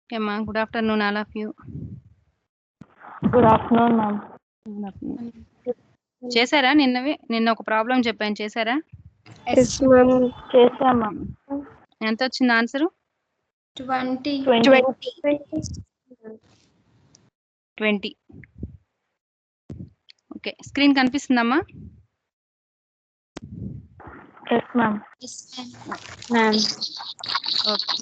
Okay, ma'am. Good afternoon, all of you. Good afternoon ma'am. చేశారా నిన్న ఒక problem చెప్పాను, చేశారా? చేసాం మ్యామ్. ఎంత వచ్చింది ఆన్సర్? 20. ఓకే, స్క్రీన్ కనిపిస్తుందమ్మా? Yes ma'am. ఓకే.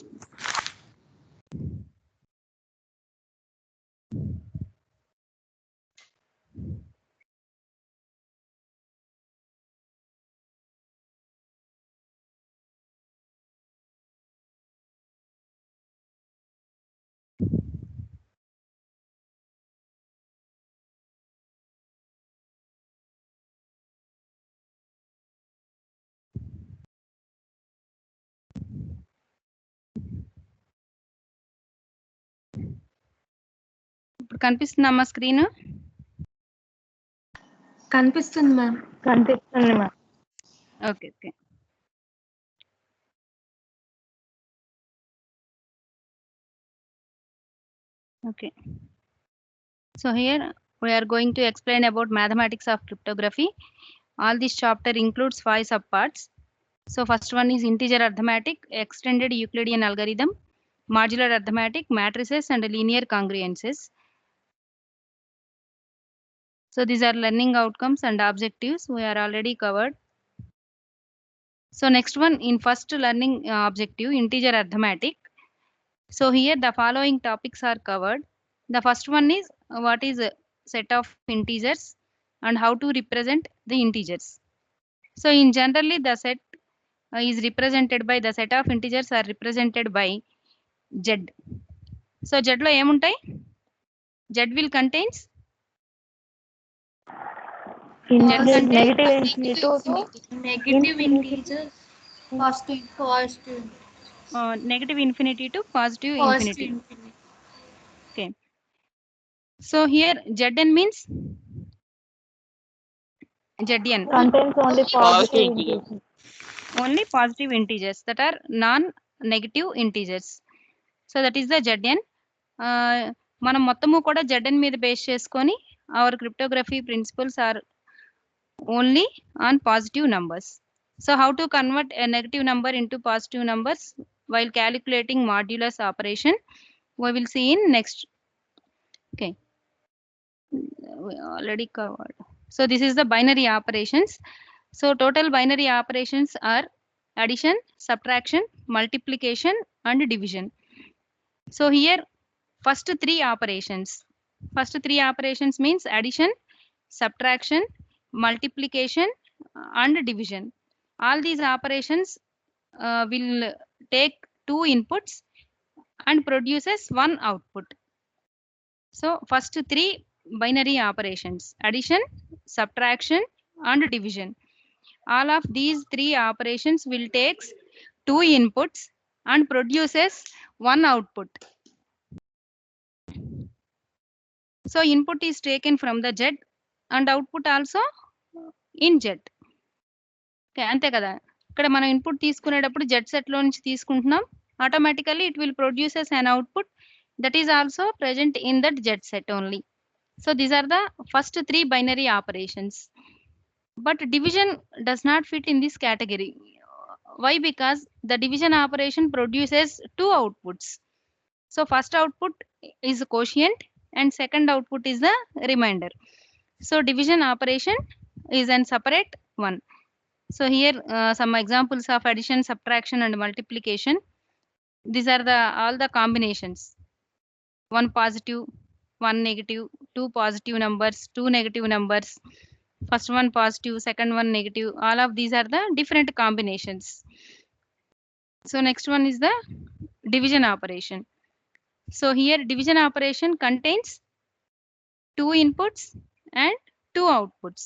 ఇప్పుడు కనిపిస్తుందమ్మా స్క్రీన్? కనిపిస్తుంది మ్యామ్. కనిపిస్తుంది ma'am. Okay okay. Okay. So here we are going to explain about mathematics of cryptography. All this chapter includes 5 subparts. So first one is integer arithmetic, extended Euclidean algorithm, modular arithmetic, matrices and linear congruences. So these are learning outcomes and objectives we are already covered. So next one, in first learning objective, integer arithmetic. So here the following topics are covered. The first one is what is a set of integers and how to represent the integers. So in generally the set is represented by the set of integers are represented by Z. So Z lo em untai? Z will contains negative infinity to Negative integers, positive. Negative infinity to positive Positive infinity. Okay. So here Zn means Zn contains only positive integers. Only positive integers that are non-negative integers. So that is the Zn. మనం మొత్తము కూడా Zn మీద base చేసుకొని our cryptography principles are only on positive numbers. So how to convert a negative number into positive numbers while calculating modulus operation, we will see in next. Okay, we already covered. So this is the binary operations. So total binary operations are addition, subtraction, multiplication and division. So here first three operations means addition, subtraction, multiplication and division. All these operations will take two inputs and produces one output. So first three binary operations, addition, subtraction and division. All of these three operations will take two inputs and produces one output. So input is taken from the Z and output also in Z. Okay, అంతే కదా. ఇక్కడ మనం input తీసుకునేటప్పుడు Z set లో నుంచి తీసుకుంటున్నాం. Automatically it will produces an output that is also present in that Z set only. So these are the first three binary operations. But division does not fit in this category. Why? Because the division operation produces two outputs. So first output is quotient and second output is the remainder. So division operation is an separate one. So here some examples of addition, subtraction and multiplication. These are all the combinations. One positive, one negative, two positive numbers, two negative numbers. First one positive, second one negative. All of these are the different combinations. So next one is the division operation. So here division operation contains two inputs and two outputs.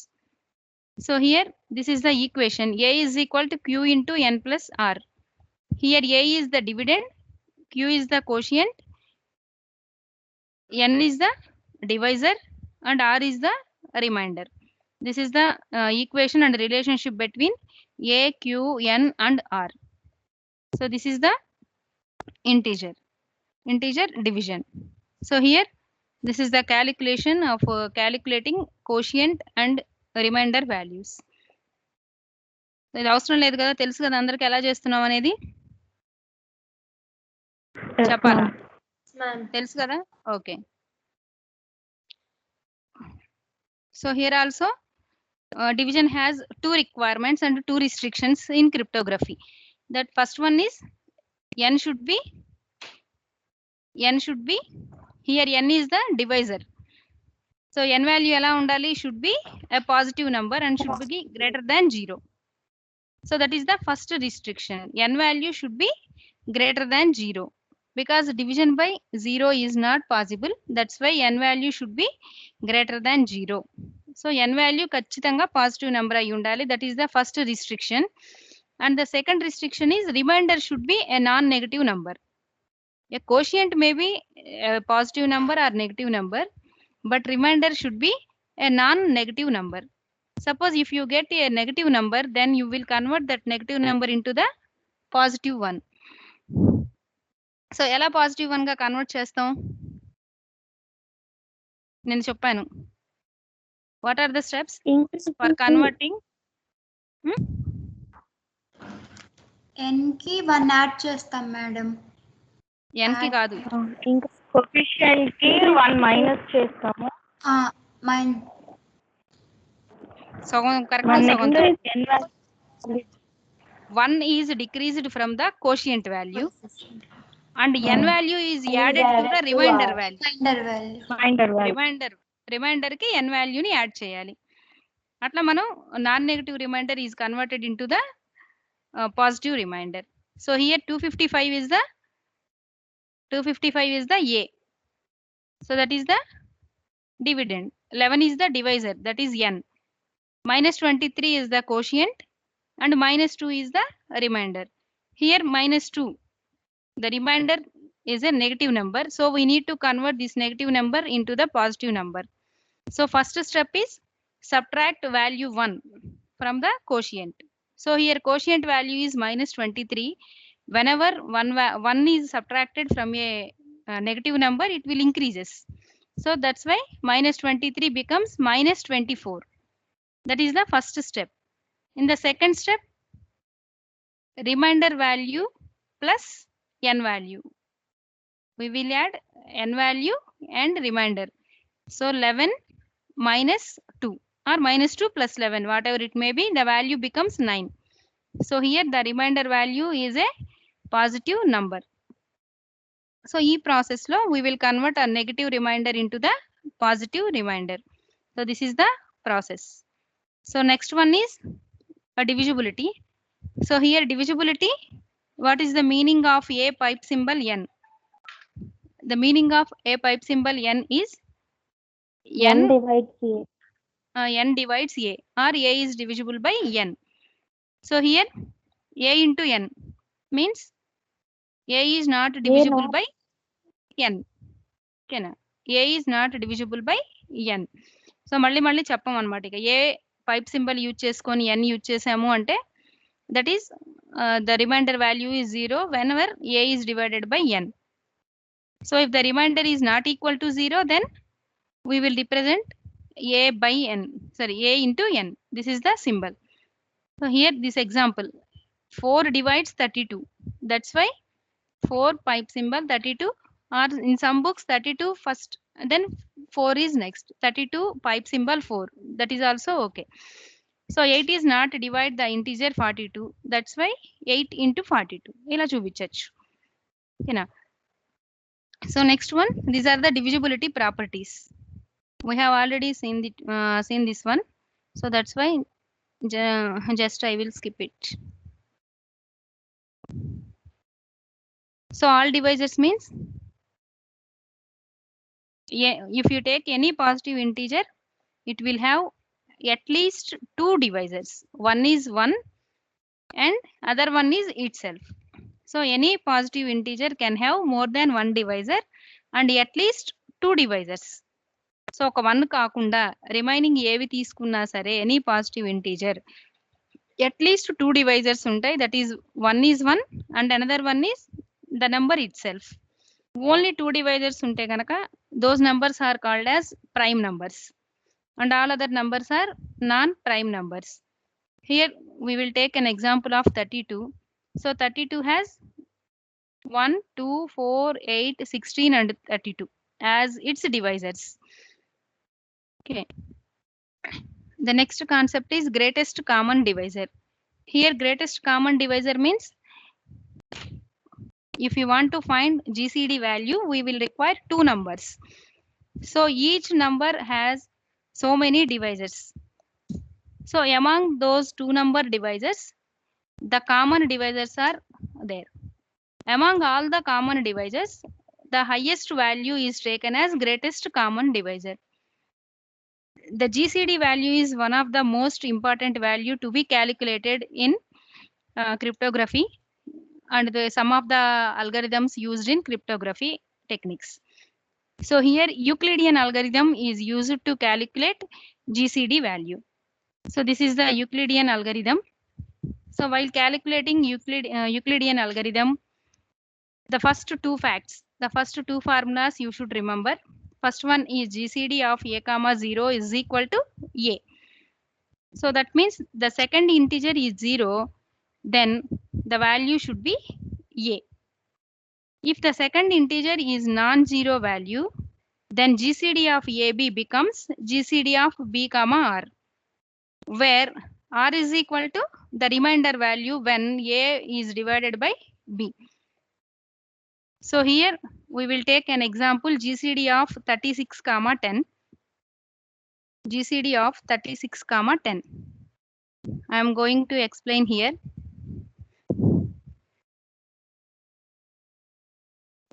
So here this is the equation. A is equal to Q into N plus R. Here A is the dividend, Q is the quotient, N is the divisor and R is the remainder. This is the equation and relationship between A, Q, N and R. So this is the integer division. So here this is the calculation of calculating quotient and remainder values. ఇది అవసరం లేదు కదా, తెలుసు కదా అందరికి ఎలా చేస్తున్నాం అనేది. Yes, చెప్పాలా? ma'am. Ma'am. తెలుసు కదా, okay. So here also division has two requirements and two restrictions in cryptography. That first one is n should be here n is the divisor. So n value ఎలా ఉండాలి, should be a positive number and should be greater than 0. So that is the first restriction. N value should be greater than 0 because division by 0 is not possible. That's why n value should be greater than 0. So n value ఖచ్చితంగా positive number అయి ఉండాలి. That is the first restriction. And the second restriction is remainder should be a non-negative number. A quotient may be a positive number or negative number, but remainder should be a non-negative number. Suppose if you get a negative number, then you will convert that negative number into the positive one. So ఎలా positive one గా convert చేస్తాం నేను చెప్పాను. What are the steps for converting? n కి 1 add చేస్తాం madam. n కి కాదు, ఇంకా కోఎఫిషియంట్ కి 1 మైనస్ చేస్తాము. సగం కరెక్ట్, సగం తప్పు. 1 is decreased from the quotient value and n value is added to the remainder value. Remainder కి n value ని యాడ్ చేయాలి. అట్లా మనం non negative remainder is converted into the positive remainder. So here 255 is the a. So that is the dividend. 11 is the divisor, that is n. Minus 23 is the quotient and minus 2 is the remainder. Here minus 2, the remainder is a negative number, so we need to convert this negative number into the positive number. So first step is subtract value 1 from the quotient. So here quotient value is minus 23. Whenever 1 is subtracted from a negative number, it will increases. So that's why minus 23 becomes minus 24. That is the first step. In the second step, remainder value plus n value. We will add n value and remainder. So 11 minus 2 or minus 2 plus 11, whatever it may be, the value becomes 9. So here the remainder value is a positive number. So e process lo we will convert a negative remainder into the positive remainder. So this is the process. So next one is a divisibility. So here divisibility, what is the meaning of a pipe symbol n? The meaning of a pipe symbol n is n divides a or a is divisible by n. So here a into n means a is not divisible by n. ఓకేనా, a is not divisible by n. So మళ్ళీ చెప్పాం అనమాట. ఇక ఏ pipe symbol use చేసుకొని n use చేసాము అంటే that is the remainder value is 0 whenever a is divided by n. So if the remainder is not equal to 0, then we will represent a by n, sorry, a into n. This is the symbol. So here this example, 4 divides 32. That's why 4 pipe symbol 32, or in some books 32 first, then 4 is next. 32 pipe symbol 4. That is also okay. So 8 is not divide the integer 42. That's why 8 into 42. ఇలా చూపించచ్చు. ఓకేనా. So next one, these are the divisibility properties. We have already seen this one. So that's why just I will skip it. So all divisors means if you take any positive integer, it will have at least 2 divisors. One is 1 and other one is itself. So any positive integer can have more than 1 divisor and at least 2 divisors. So ఒక 1 కాకుండా remaining ఏవి తీసుకున్నా సరే any positive integer at least 2 divisors ఉంటాయి, that is one is 1 and another one is the number itself. Only 2 divisors ఉంటే కనుక those numbers are called as prime numbers and all other numbers are non-prime numbers. Here we will take an example of 32. So 32 has 1, 2, 4, 8, 16 and 32 as its divisors. Okay. The next concept is greatest common divisor. Here greatest common divisor means if you want to find GCD value, we will require 2 numbers. So each number has so many divisors. So among those 2 number divisors, the common divisors are there. Among all the common divisors, the highest value is taken as greatest common divisor. The GCD value is one of the most important value to be calculated in cryptography and some of the algorithms used in cryptography techniques. So here Euclidean algorithm is used to calculate GCD value. So this is the Euclidean algorithm. So while calculating Euclidean algorithm, the first 2 facts, the first 2 formulas you should remember. First one is GCD of a comma 0 is equal to a. So that means the second integer is 0, then the value should be a. If the second integer is non-zero value, then GCD of AB becomes GCD of B comma R, where R is equal to the remainder value when A is divided by B. So here we will take an example GCD of 36 comma 10. GCD of 36 comma 10. I am going to explain here.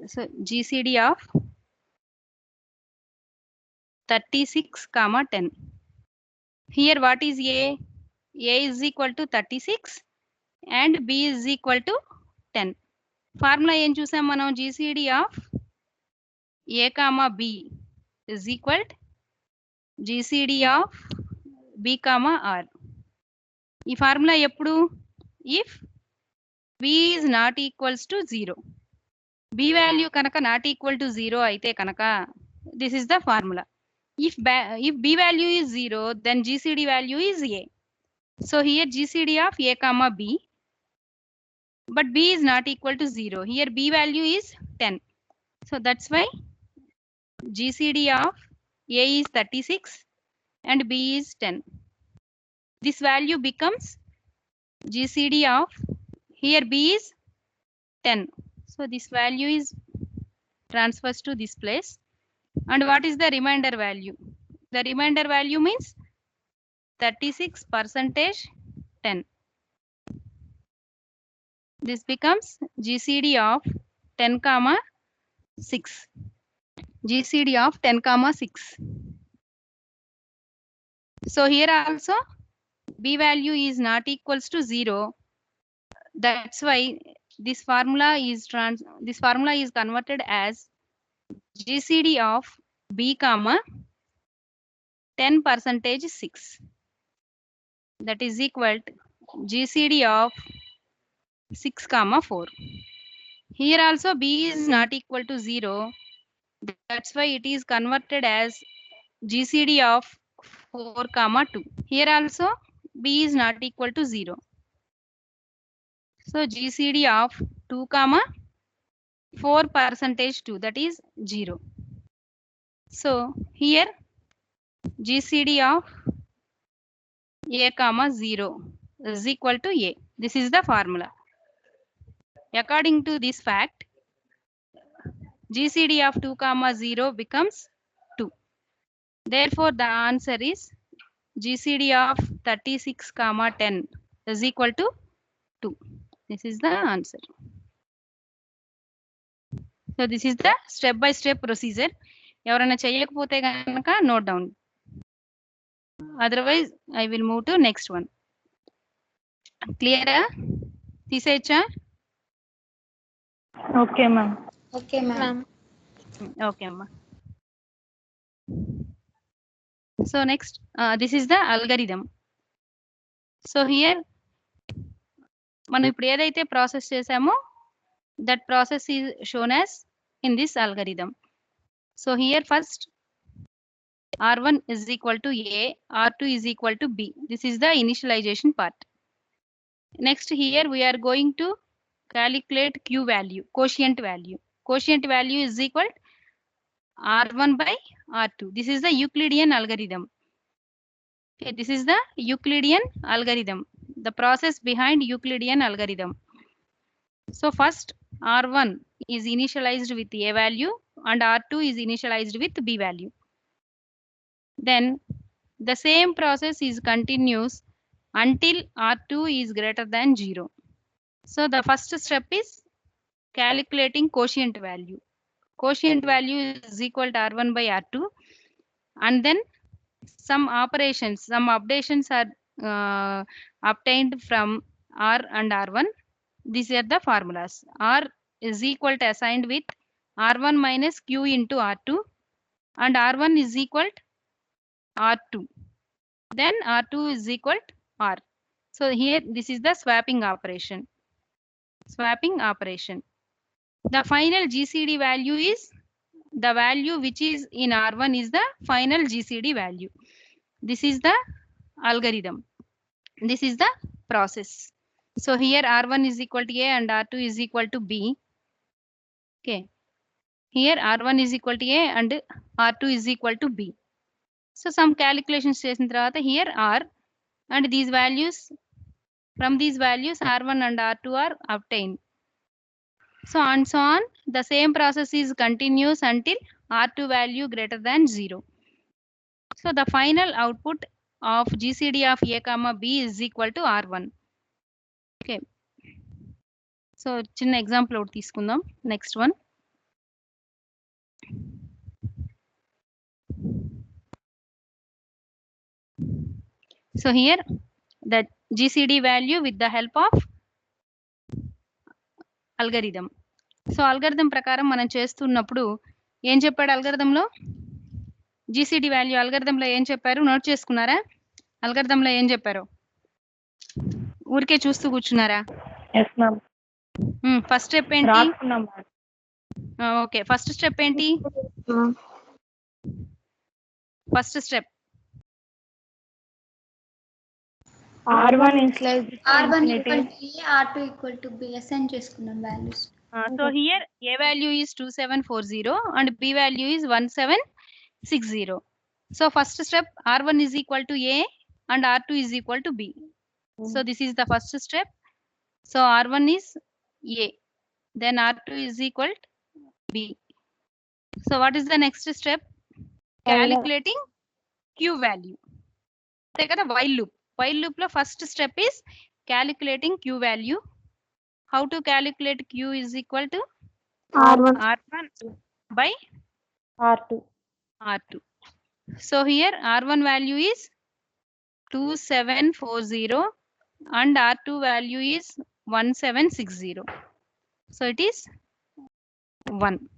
So GCD of 36 comma 10. Here what is A? A is equal to 36 and B is equal to 10. Formula ఏం చూసాం మనం? GCD of A comma B is equal to GCD of B comma R. ఈ formula ఎప్పుడు? If B is not equals to 0. B value కనుక not equal to 0 అయితే కనుక this is the formula. If B value is 0, then GCD value is A. So here GCD of A comma B, but B is not equal to 0. Here B value is 10. So that's why GCD of A is 36 and B is 10. This value becomes GCD of, here B is 10. So this value is transfers to this place. And what is the remainder value? The remainder value means 36% 10. This becomes GCD of 10 comma 6. GCD of 10 comma 6. So here also B value is not equals to 0. That's why this formula is converted as GCD of B comma 10% 6. That is equal to GCD of 6 comma 4. Here also B is not equal to 0. That's why it is converted as GCD of 4 comma 2. Here also B is not equal to 0. So GCD of 2 comma 4% 2, that is 0. So here GCD of A comma 0 is equal to A. This is the formula. According to this fact, GCD of 2 comma 0 becomes 2. Therefore the answer is GCD of 36 comma 10 is equal to 2. This is the answer. So this is the step by step procedure. ఎవరైనా చేయకపోతే కనుక note down. Otherwise I will move to next one. Clear? తీసేయచ్చా? Okay, ma'am. Okay, ma'am. Okay, amma. So next, this is the algorithm. So here మనం ఇప్పుడు ఏదైతే process చేసామో that process is shown as in this algorithm. So here first R1 is equal to A, R2 is equal to B. This is the initialization part. Next here we are going to calculate Q value, quotient value. Quotient value is equal R1 by R2. This is the Euclidean algorithm. Okay, this is the Euclidean algorithm, the process behind Euclidean algorithm. So first R1 is initialized with A value and R2 is initialized with B value. Then the same process is continuous until R2 is greater than 0. So the first step is calculating quotient value. Quotient value is equal to R1 by R2, and then some operations, some updations are obtained from R and R1. These are the formulas. R is equal to assigned with R1 minus Q into R2, and R1 is equal to R2. Then R2 is equal to R. So here this is the swapping operation. Swapping operation. The final GCD value is the value which is in R1 is the final GCD value. This is the algorithm. This is the process. So here R1 is equal to A and R2 is equal to B. Okay. Here R1 is equal to A and R2 is equal to B. So some calculations చేసిన తర్వాత here R and these values, from these values R1 and R2 are obtained. So on, the same process is continuous until R2 value greater than 0. So the final output of GCD of A comma B is equal to R1. Okay. So చిన్న example ఒకటి తీసుకుందాం. Next one. So here the GCD value with the help of algorithm. So algorithm ప్రకారం మనం చేస్తున్నప్పుడు ఏం చెప్పాడు అల్గరిథంలో? GCD value అల్గరిథంలో ఏం చెప్పారు? నోట్ చేసుకున్నారా? అల్గరిథంలో ఏం చెప్పారు? ఊరికే చూస్తూ కూర్చున్నారా? Yes ma'am. ఫస్ట్ స్టెప్ ఏంటి? రాసుకున్నాం. ఓకే, ఫస్ట్ స్టెప్ ఏంటి? First step R1 initialized R1 equal to A, R2 equal to B assign చేసుకున్నాం values. So here A value is 2740 and B value is 1760. So first step R1 is equal to A and R2 is equal to B. So this is the first step. So R1 is A, then R2 is equal to B. So what is the next step? Calculating Q value. Take a while loop. While loop lo first step is calculating Q value. How to calculate Q is equal to R1 by R2. So here R1 value is 2740 and R2 value is 1760. So it is 1.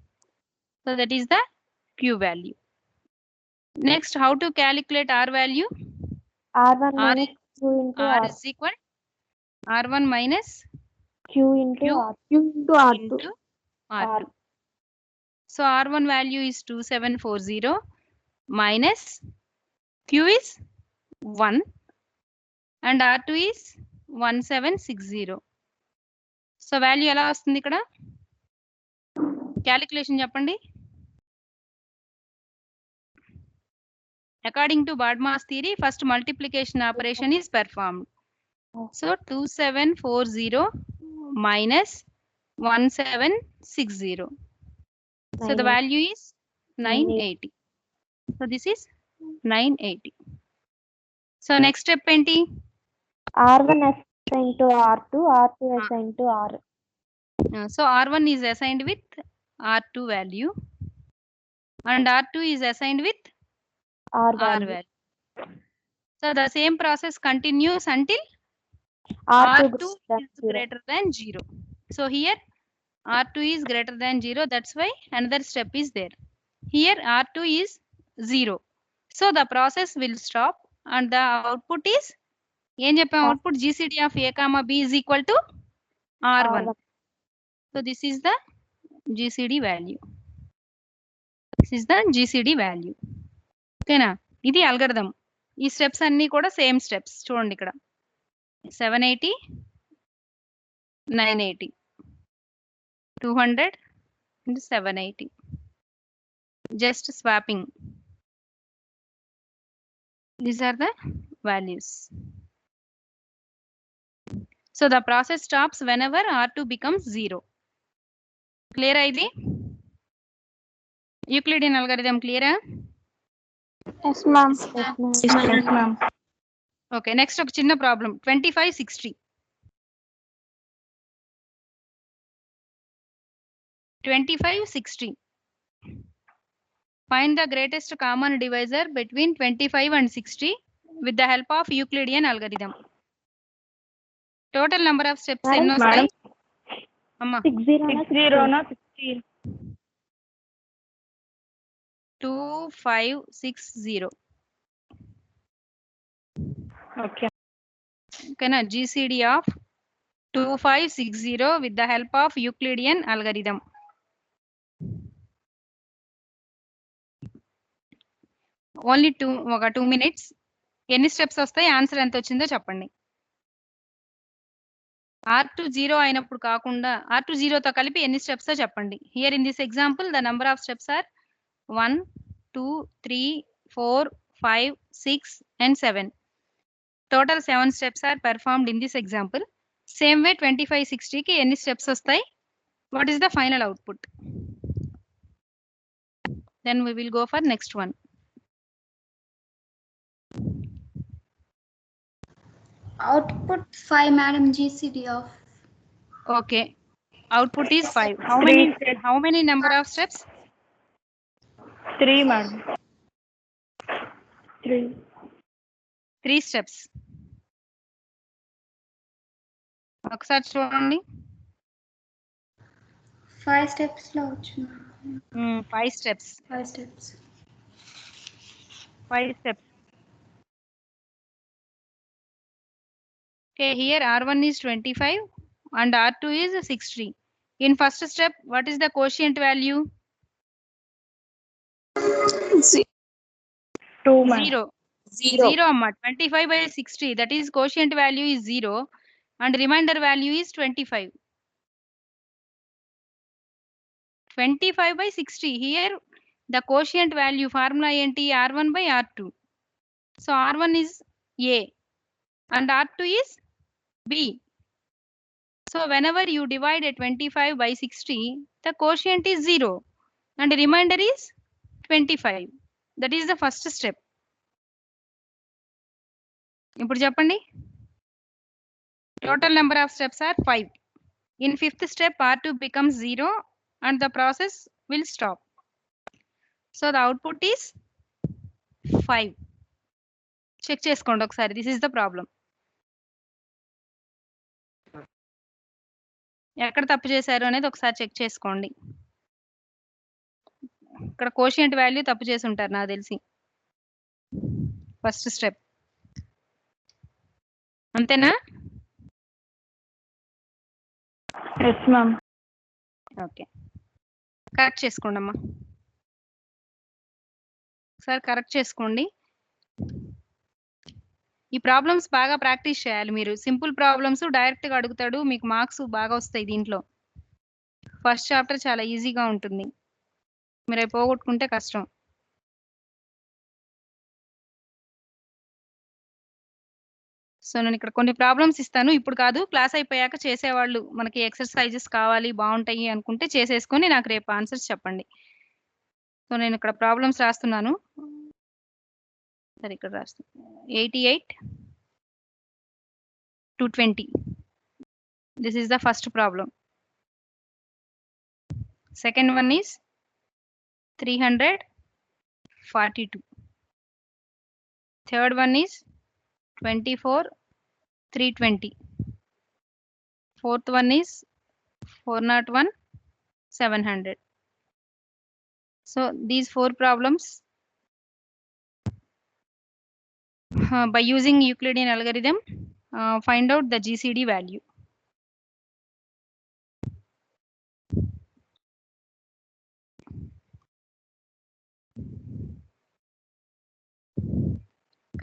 So that is the Q value. Next, how to calculate R value? R1 minus Q into R R. is equal R1 minus Q into Q R. Q into R2. into R2. So R1 value is 2740 minus Q is 1 and R2 is 1760. So value ఎలా వస్తుంది ఇక్కడ? Calculation చెప్పండి. According to Bodmer's theory, first multiplication operation is performed. So 2740 minus 1760. So the value is 980. So this is 980. So next step enti? R1 assigned to R2, R2 assigned to R. So R1 is assigned with R2 value and R2 is assigned with R R value. value. So the same process continues until R2 R2 is greater than 0. So here R2 is greater than 0. That's why another step is there. Here R2 is 0. So the process will stop and the output is output GCD of A comma B is equal to R1. So this is the GCD value. This is the GCD value. ఓకేనా, ఇది algorithm. ఈ steps అన్ని కూడా same steps. చూడండి ఇక్కడ 780, 980, 200 and 780. Just swapping. These are the values. So the process stops whenever R2 becomes 0. Clear ID? Euclidean algorithm clear? Yes, ma'am. Yes, ma'am. Okay, next ఒక చిన్న problem. 2560. 2560. Find the greatest common divisor between 25 and 60 with the help of Euclidean algorithm. Total number of steps ఎన్ని వస్తాయి అమ్మా? 60. 2560. Okay. ఓకేనా, GCD of 2560 with the help of Euclidean algorithm. Only ఒక 2 minutes. ఎన్ని steps వస్తాయి, answer ఎంత వచ్చిందో చెప్పండి. R2 0 అయినప్పుడు కాకుండా R2 0 తో కలిపి ఎన్ని స్టెప్స్ చెప్పండి. Here in this example the number of steps are 1, 2, 3, 4, 5, 6 and 7. Total 7 steps are performed in this example. Same way 2560 కి ఎన్ని స్టెప్స్ వస్తాయి? What is the final output? Then we will go for next one. Output 5, madam. GCD of. Okay. Output is 5. Three. How many number of steps? 3, madam. 3 steps. ఒకసారి చూడండి. 5 steps లో వచ్చింది. 5 steps. 5 steps. 5 steps. Okay, here R1 is 25 and R2 is 60. In first step, what is the quotient value? 2, madam. 0 amma. 25 by 60, that is quotient value is 0 and remainder value is 25. 25 by 60. Here the quotient value formula enti R1 by R2. So R1 is A and R2 is B. So whenever you divide a 25 by 60, the quotient is 0 and the remainder is 25. That is the first step. ఇప్పుడు చెప్పండి. Total number of steps are 5. In fifth step, R2 becomes 0 and the process will stop. So the output is 5. Check చేసుకోండి ఒకసారి. This is the problem. ఎక్కడ తప్పు చేశారు అనేది ఒకసారి check చేసుకోండి. ఇక్కడ కోషియంట్ వాల్యూ తప్పు చేసి ఉంటారు నాకు తెలిసి. ఫస్ట్ స్టెప్ అంతేనా? Yes, ma'am. ఓకే, కరెక్ట్ చేసుకోండి అమ్మా. ఒకసారి కరెక్ట్ చేసుకోండి. ఈ ప్రాబ్లమ్స్ బాగా ప్రాక్టీస్ చేయాలి మీరు. సింపుల్ ప్రాబ్లమ్స్ డైరెక్ట్గా అడుగుతాడు, మీకు మార్క్స్ బాగా వస్తాయి దీంట్లో. ఫస్ట్ చాప్టర్ చాలా ఈజీగా ఉంటుంది, మీరు అవి పోగొట్టుకుంటే కష్టం. సో నేను ఇక్కడ కొన్ని ప్రాబ్లమ్స్ ఇస్తాను, ఇప్పుడు కాదు, క్లాస్ అయిపోయాక చేసేవాళ్ళు మనకి ఎక్సర్సైజెస్ కావాలి బాగుంటాయి అనుకుంటే చేసేసుకొని నాకు రేపు ఆన్సర్స్ చెప్పండి. సో నేను ఇక్కడ ప్రాబ్లమ్స్ రాస్తున్నాను. సరే ఇక్కడ రాస్తాను. 88 to 20. This is the first problem. Second one is 342. Third one is 24 320. Fourth one is 401 700. So these 4 problems by using Euclidean algorithm find out the GCD value.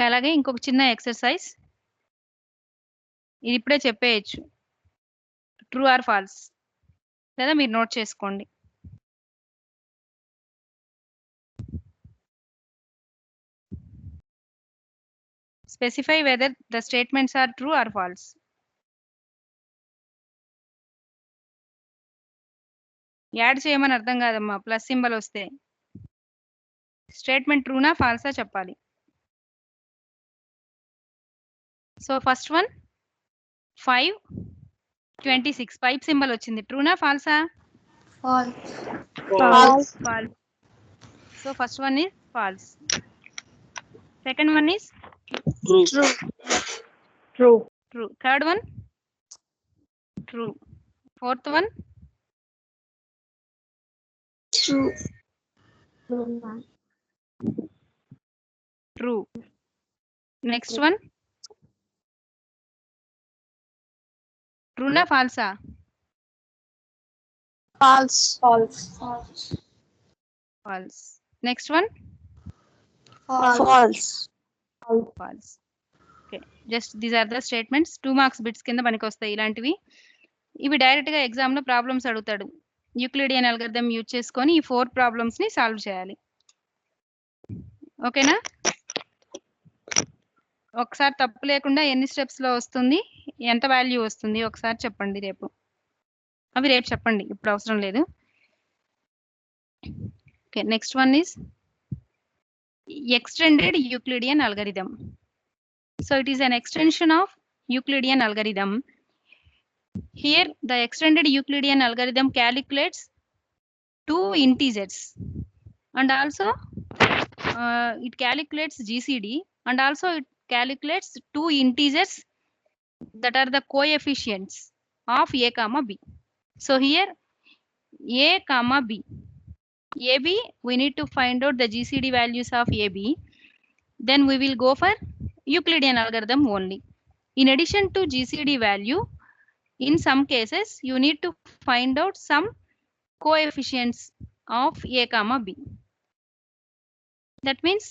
అలాగే ఇంకొక చిన్న ఎక్సర్సైజ్, ఇది ఇప్పుడే చెప్పేయచ్చు, ట్రూ ఆర్ ఫాల్స్, లేదా మీరు note చేసుకోండి. Specify whether the statements are true or false. Add చేయమని అర్థం కాదమ్మా, ప్లస్ సింబల్ వస్తే స్టేట్మెంట్ ట్రూనా ఫాల్సా చెప్పాలి. So first one 5:26 pipe symbol వచ్చింది, ట్రూనా ఫాల్సా? False. False. So first one is false. Second one is True. True. true. Third one true. Fourth one True. true. Next one true na falsa? False. False. False. Next one False. false. Okay, just these are the statements. 2 marks bits కింద పనికి వస్తాయి ఇలాంటివి. ఇవి direct గా exam లో problems అడుగుతాడు. Euclidean algorithm use చేసుకొని ఈ 4 ప్రాబ్లమ్స్ ని సాల్వ్ చేయాలి. ఓకేనా? ఒకసారి తప్పు లేకుండా ఎన్ని స్టెప్స్ లో వస్తుంది, ఎంత వాల్యూ వస్తుంది ఒకసారి చెప్పండి రేపు. అవి రేపు చెప్పండి, ఇప్పుడు అవసరం లేదు. Okay, next one is extended Euclidean algorithm. So it is an extension of Euclidean algorithm. Here the extended Euclidean algorithm calculates 2 integers and also it calculates GCD and also it calculates 2 integers that are the coefficients of a comma b. So here a comma b, AB, we need to find out the GCD values of AB. Then we will go for Euclidean algorithm only. In addition to GCD value, in some cases, you need to find out some coefficients of A comma B. That means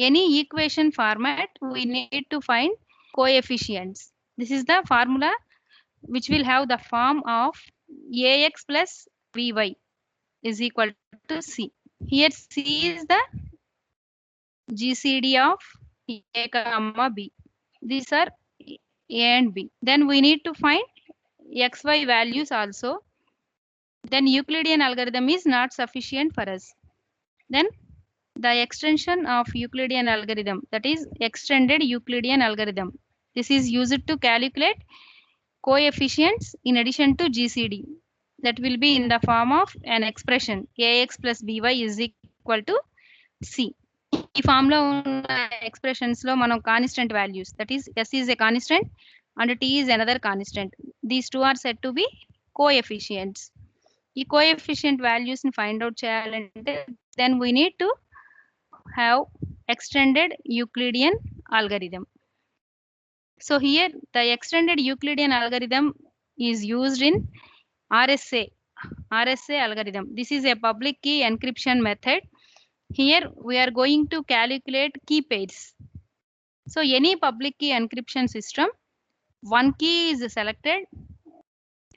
any equation format, we need to find coefficients. This is the formula which will have the form of AX plus BY is equal to C. Here C is the GCD of A comma B. These are A and B. Then we need to find XY values also. Then Euclidean algorithm is not sufficient for us. Then the extension of Euclidean algorithm, that is extended Euclidean algorithm. This is used to calculate coefficients in addition to GCD. That will be in the form of an expression AX plus BY is equal to C. ఈ form లో ఉన్న expressions లో మనం constant values, that is S is a constant and T is another constant. These two are said to be coefficients. ఈ coefficient values ని find out చేయాలంటే then we need to have extended Euclidean algorithm. So here the extended Euclidean algorithm is used in RSA algorithm. This is a public key encryption method. Here we are going to calculate key pairs. So any public key encryption system, one key is selected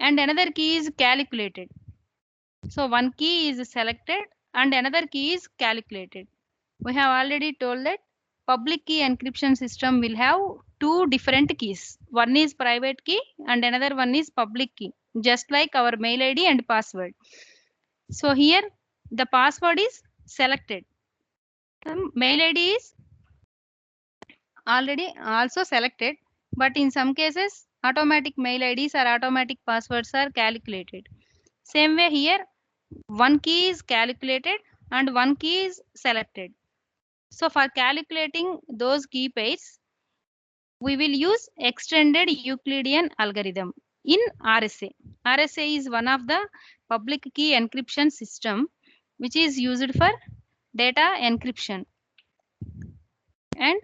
and another key is calculated. So one key is selected and another key is calculated. We have already told that public key encryption system will have 2 different keys. One is private key and another one is public key, just like our mail ID and password. So here the password is selected. Mail ID is already also selected, but in some cases automatic mail IDs or automatic passwords are calculated. Same way here, one key is calculated and one key is selected. So for calculating those key pairs, we will use extended Euclidean algorithm in RSA. RSA is one of the public key encryption system which is used for data encryption and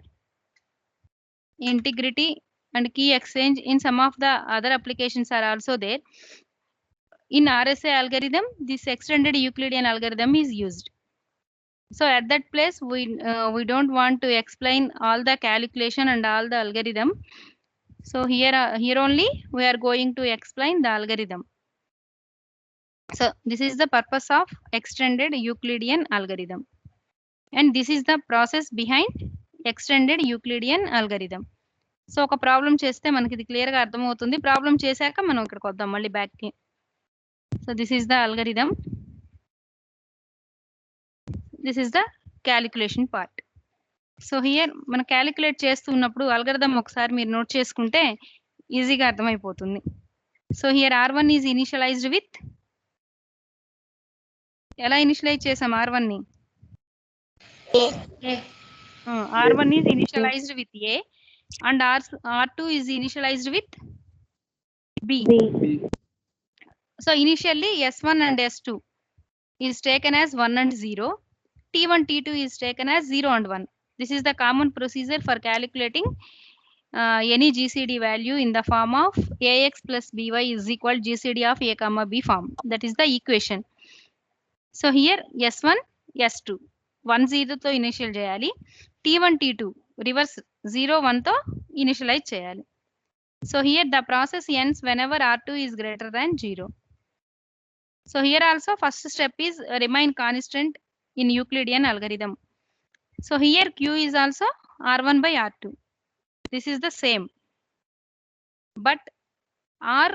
integrity and key exchange. In some of the other applications are also there. In RSA algorithm, this extended Euclidean algorithm is used. So at that place, we don't want to explain all the calculation and all the algorithm. So here only we are going to explain the algorithm. So this is the purpose of extended Euclidean algorithm, and this is the process behind extended Euclidean algorithm. So ఒక problem చేస్తే మనకి ఇది clear గా అర్థమవుతుంది. Problem చేశాక మనం ఇక్కడికి వద్దాం మళ్ళీ బ్యాక్ కి. So this is the algorithm, this is the calculation part. So here మనం క్యాలిక్యులేట్ చేస్తున్నప్పుడు అల్గరిథం ఒకసారి మీరు నోట్ చేసుకుంటే ఈజీగా అర్థమైపోతుంది. So here R1 is initialised with, ఎలా ఇనిషియలైజ్ చేసాం R1 ని? R1 is initialized with A and R2 is initialized with B. So initially S1 and S2 is taken as 1 and 0. T1, T2 is taken as 0 and 1. This is the common procedure for calculating any GCD value in the form of AX plus BY is equal GCD of A comma B form. That is the equation. So here S1, S2 1 0 తో initial చేయాలి. T1, T2 reverse 0 1 తో initialise చేయాలి. So here the process ends whenever R2 is greater than 0. So here also first step is remain constant in Euclidean algorithm. So here Q is also R1 by R2. This is the same, but R,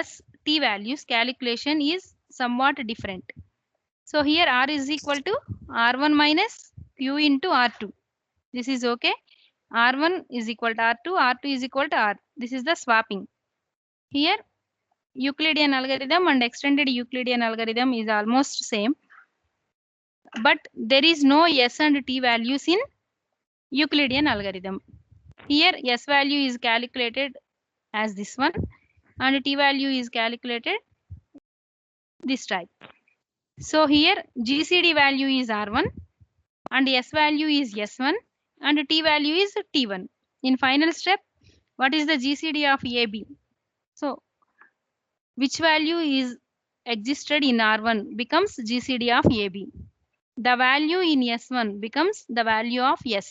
S, T values calculation is somewhat different. So here R is equal to R1 minus Q into R2. This is okay. R1 is equal to R2, R2 is equal to R. This is the swapping. Here Euclidean algorithm and extended Euclidean algorithm is almost same, but there is no S and T values in Euclidean algorithm. Here S value is calculated as this one and T value is calculated this type. So here GCD value is R1 and S value is S1 and T value is T1. In final step, what is the GCD of AB? So which value is existed in R1 becomes GCD of AB. The value in S1 becomes the value of S.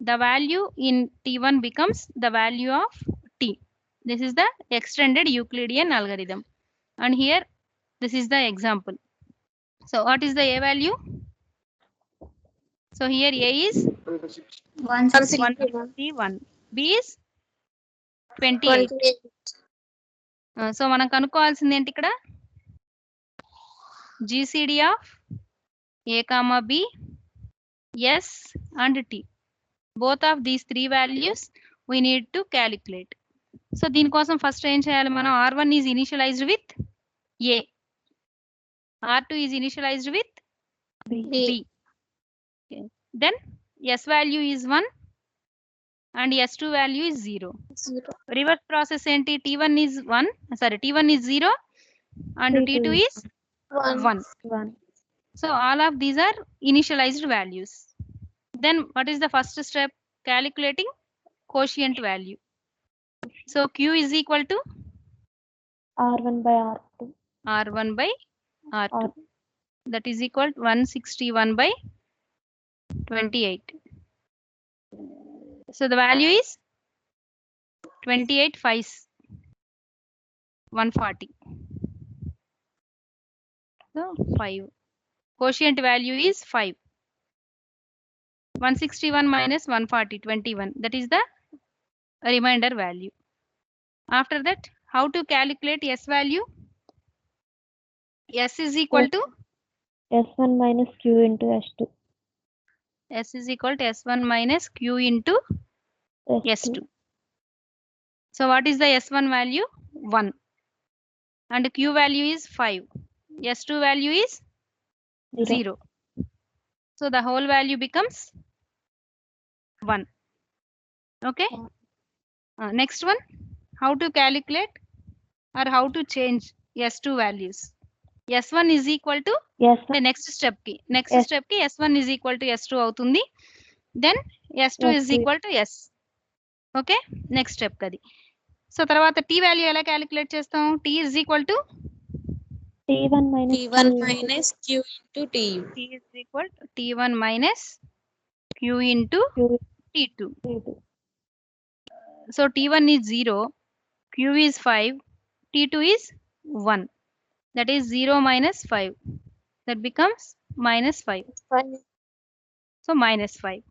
The value in T1 becomes the value of T. This is the extended Euclidean algorithm. And here this is the example. So what is the A value? So here A is 161, B is 28. So మనం కనుక్కోవాల్సింది ఏంటి ఇక్కడ? GCD of A comma B, S and T. Both of these three values we need to calculate. So దీనికోసం first ఏం చేయాలి మనం? R1 is initialized with A, R2 is initialized with B. Okay. Then S value is 1 and S2 value is 0. Reverse process ఏంటి? T1 is 0 and T2 is 1. So all of these are initialized values. Then what is the first step? Calculating quotient value. So Q is equal to R1 by R2. R1 by R2. That is equal to 161 by 28. So the value is 28 5 140. So 5. Quotient value is 5. 161 minus 140, 21. That is the remainder value. After that, how to calculate S value? S is equal to S1 minus Q into S2. S is equal to S1 minus Q into S2. So what is the S1 value? 1. And Q value is 5. S2 value is 0. So the whole value becomes 1. Okay. Next one, how to calculate or how to change S2 values? S1 is equal to the next step ki S1 is equal to S2 అవుతుంది. Then S2 is equal to S. Okay, next step కది. So తర్వాత T value ఎలా calculate చేస్తాం? T is equal to T1 minus T1 Q minus Q into T. T is equal to T1 minus Q into Q T2. T2. So T1 is 0, Q is 5, T2 is 1. That is 0 minus 5. That becomes minus 5. So minus 5.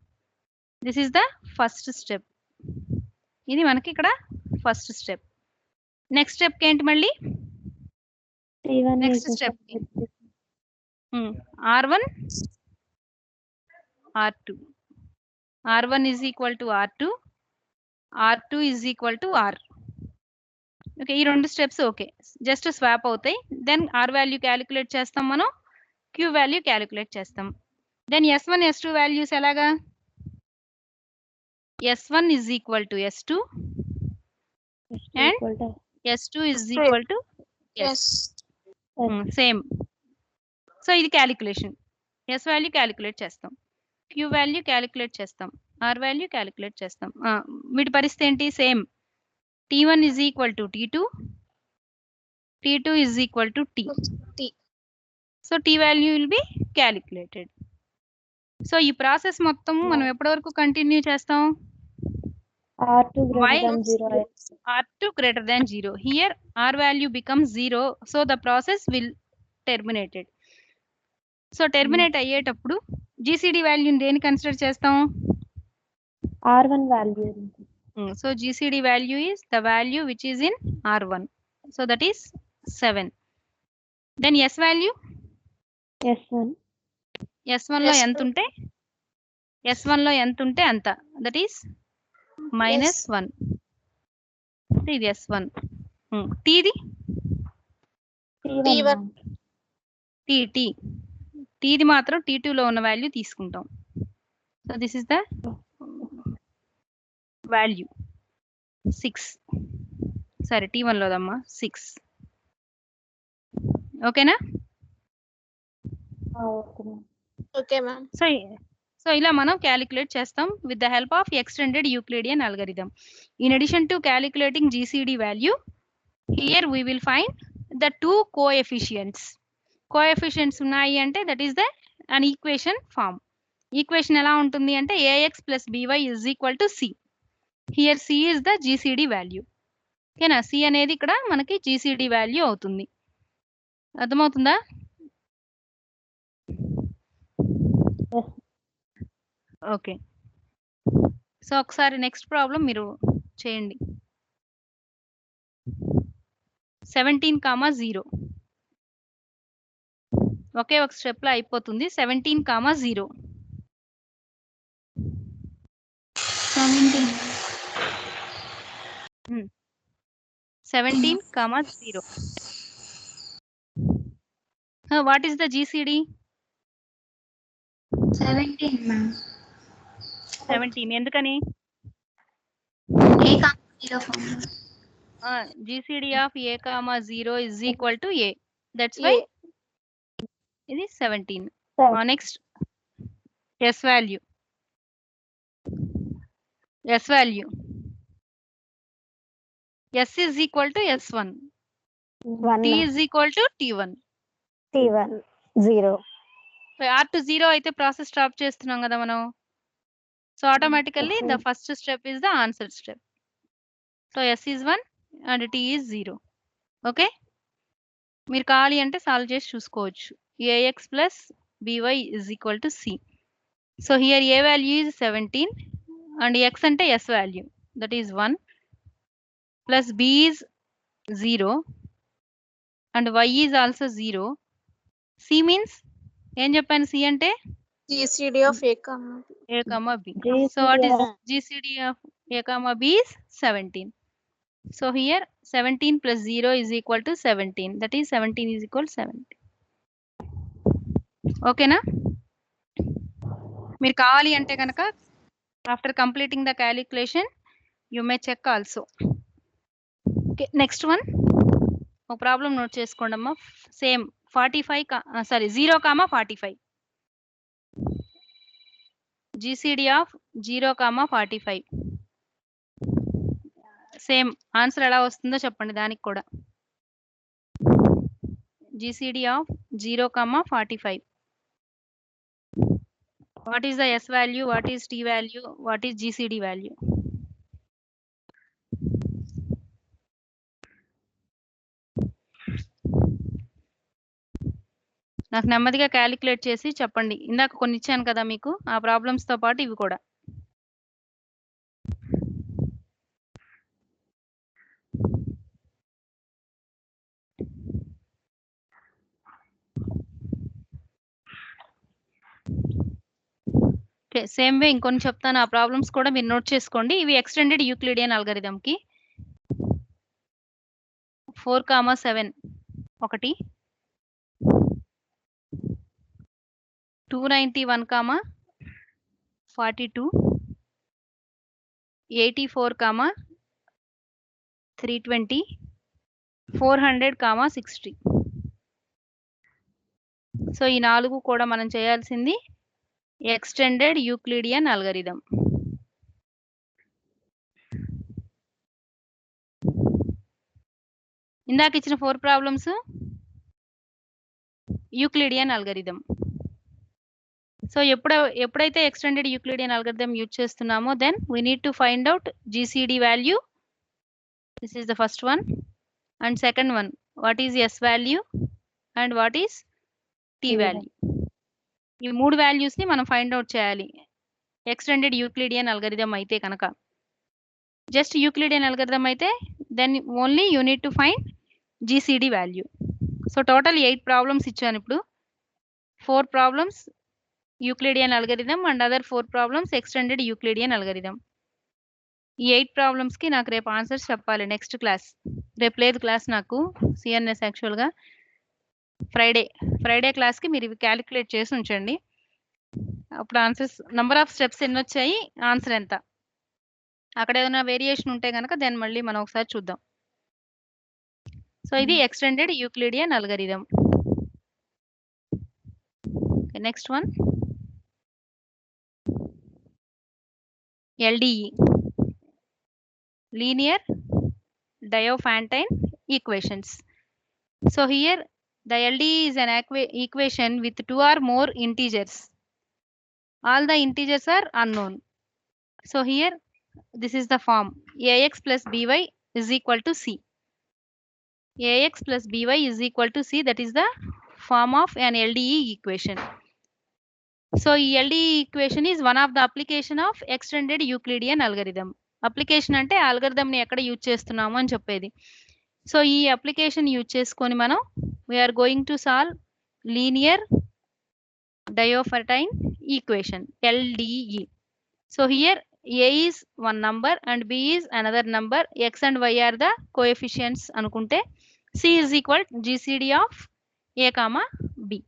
This is the first step. ఇది మనకి ఇక్కడ first step. Next step ఏంటి మళ్ళీ? T1 next is step R1 R2. R1 is equal to R2. R2 is equal to R. Okay, ఈ రెండు steps okay, just swap అవుతాయి. Then R value calculate చేస్తాం, మనం Q వాల్యూ క్యాలిక్యులేట్ చేస్తాం. Then S1 S2 values ఎలాగా? S1 is equal to S2 and equal to S2 is equal to S. Same. So ఇది calculation. S value calculate చేస్తాం, Q value calculate చేస్తాం, R value calculate చేస్తాం. వీటి పరిస్థితి ఏంటి? Same. T1 is equal to T2, T2 is equal to T. So T value will be calculated. So ఈ process మొత్తం మనం ఎప్పటి వరకు కంటిన్యూ చేస్తాం? R2 Why? greater than 0. R2 greater than 0. Here R value becomes 0, so the process will terminated. So terminate అయ్యేటప్పుడు GCD వాల్యూని దేని consider చేస్తాం? R1 value. So GCD value is the value which is in R1. So that is 7. Then S value? S1. S1 లో ఎంత ఉంటే S1 లో ఎంత ఉంటే అంత, దట్ ఈస్ -1. ఇది S1. Tది T1. Tది మాత్రం T2 లో ఉన్న వాల్యూ తీసుకుంటాం. So this is the value 6. సరే, T1 లోదమ్మా 6. ఓకేనా? Okay, ma'am. సో ఇలా మనం క్యాలిక్యులేట్ చేస్తాం with the help of extended Euclidean algorithm. In addition to calculating GCD value, here we will find the 2 coefficients. Coefficients ఉన్నాయి అంటే that is the an equation form. Equation ఎలా ఉంటుంది అంటే AX + BY = C. Here C is the GCD value. ఓకేనా? C అనేది ఇక్కడ మనకి GCD value అవుతుంది. అర్థమవుతుందా? ఓకే. సో ఒకసారి నెక్స్ట్ ప్రాబ్లం మీరు చేయండి. 17,0 ఒకే ఒక స్టెప్ లో అయిపోతుంది. 17,0 17,0. What is the GCD? 17, ma'am. 17. ఎందుకని? A, 0 formula. GCD of A, 0 is equal to A. That's why ఇది 17. Next S value. S value. S is equal to S1. T is equal to T1. T1 0. R2 0 అయితే process stop చేస్తున్నాం కదా మనం. So automatically the first step is the answer step. So S is 1 and T is 0. Okay, మీరు కావాలి అంటే solve చేసి చూసుకోవచ్చు. AX + BY = C. So here A value is 17 and X అంటే S value, that is 1 plus B is 0 and Y is also 0. C means ఏం చెప్పాను? C అంటే GCD of A, B. So what is GCD of A, B is 17. So here 17 plus 0 is equal to 17. That is 17 is equal to 17. ఓకేనా? మీరు కావాలి అంటే కనుక after completing the calculation you may check also. Okay, next one ఒక problem note చేసుకోండి అమ్మా. Same 0, 45. GCD of 0, 45. Same answer ఎలా వస్తుందో చెప్పండి దానికి కూడా. GCD of 0, 45. What is the S value? What is T value? What is GCD value? నాకు నెమ్మదిగా క్యాలిక్యులేట్ చేసి చెప్పండి. ఇందాక కొన్ని ఇచ్చాను కదా మీకు, ఆ ప్రాబ్లమ్స్ తో పాటు ఇవి కూడా. ఓకే, సేమ్ వే ఇంకొన్ని చెప్తాను, ఆ ప్రాబ్లమ్స్ కూడా మీరు నోట్ చేసుకోండి. ఇవి ఎక్స్టెండెడ్ యూక్లిడియన్ అల్గోరిథం కి 4, 7 ఒకటి, 291, 42, 84, 320, 400, 60. సో ఈ 4 కూడా మనం చేయాల్సింది ఎక్స్టెండెడ్ యూక్లిడియన్ అల్గోరిథం. ఇందాక ఇచ్చిన 4 ప్రాబ్లమ్స్ యూక్లిడియన్ అల్గోరిథం. సో ఎప్పుడైతే ఎక్స్టెండెడ్ యూక్లిడియన్ అల్గోరిథం యూజ్ చేస్తున్నామో then we need to find out GCD value. This is the first one. And second one, what is S value and what is T value. ఈ 3 values ని మనం find out చేయాలి extended Euclidean algorithm అయితే కనుక. Just Euclidean algorithm అయితే then only you need to find GCD value. So total 8 problems ఇచ్చాను ఇప్పుడు. 4 problems Euclidean algorithm and other 4 problems extended Euclidean algorithm. ఈ 8 ప్రాబ్లమ్స్ కి నాకు రేపు ఆన్సర్స్ చెప్పాలి నెక్స్ట్ క్లాస్. రేపు లేదు క్లాస్ నాకు సిఎన్ఎస్ యాక్చువల్గా. ఫ్రైడే క్లాస్ కి మీరు ఇవి క్యాలిక్యులేట్ చేసి ఉంచండి. అప్పుడు ఆన్సర్స్, నంబర్ ఆఫ్ స్టెప్స్ ఎన్ని వచ్చాయి, ఆన్సర్ ఎంత, అక్కడ ఏదైనా వేరియేషన్ ఉంటే కనుక దెన్ మళ్ళీ మనం ఒకసారి చూద్దాం. సో ఇది extended Euclidean algorithm. Next one LDE, linear Diophantine equations. So here the LDE is an equation with 2 or more integers. All the integers are unknown. So here this is the form ax plus by is equal to c. Ax plus by is equal to c, that is the form of an LDE equation. So ఈ LDE equation is one of the application of extended Euclidean algorithm. Application అంటే algorithm ని ఎక్కడ use చేస్తున్నాము అని చెప్పేది. So ఈ application use చేసుకొని మనం we are going to solve linear diophantine equation LDE. So here a is one number and b is another number, x and y are the coefficients అనుకుంటే c is equal GCD of a, b.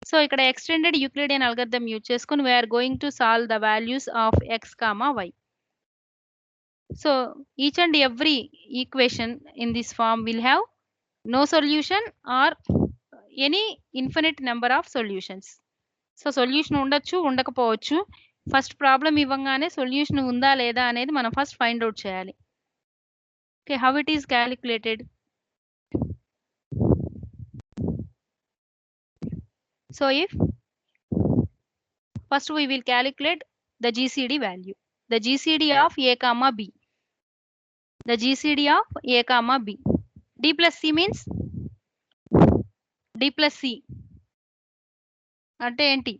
So ఇక్కడ extended Euclidean algorithm use చేసుకుని we are going to solve the values of x, y. So each and every equation in this form will have no solution or any infinite number of solutions. So solution ఉండొచ్చు, ఉండకపోవచ్చు. First problem ఇవ్వగానే solution ఉందా లేదా అనేది మనం first find out చేయాలి. Okay, how it is calculated. So if first we will calculate the GCD value, the GCD of a, b, the GCD of a, b. D plus c means D plus c అంటే ఏంటి?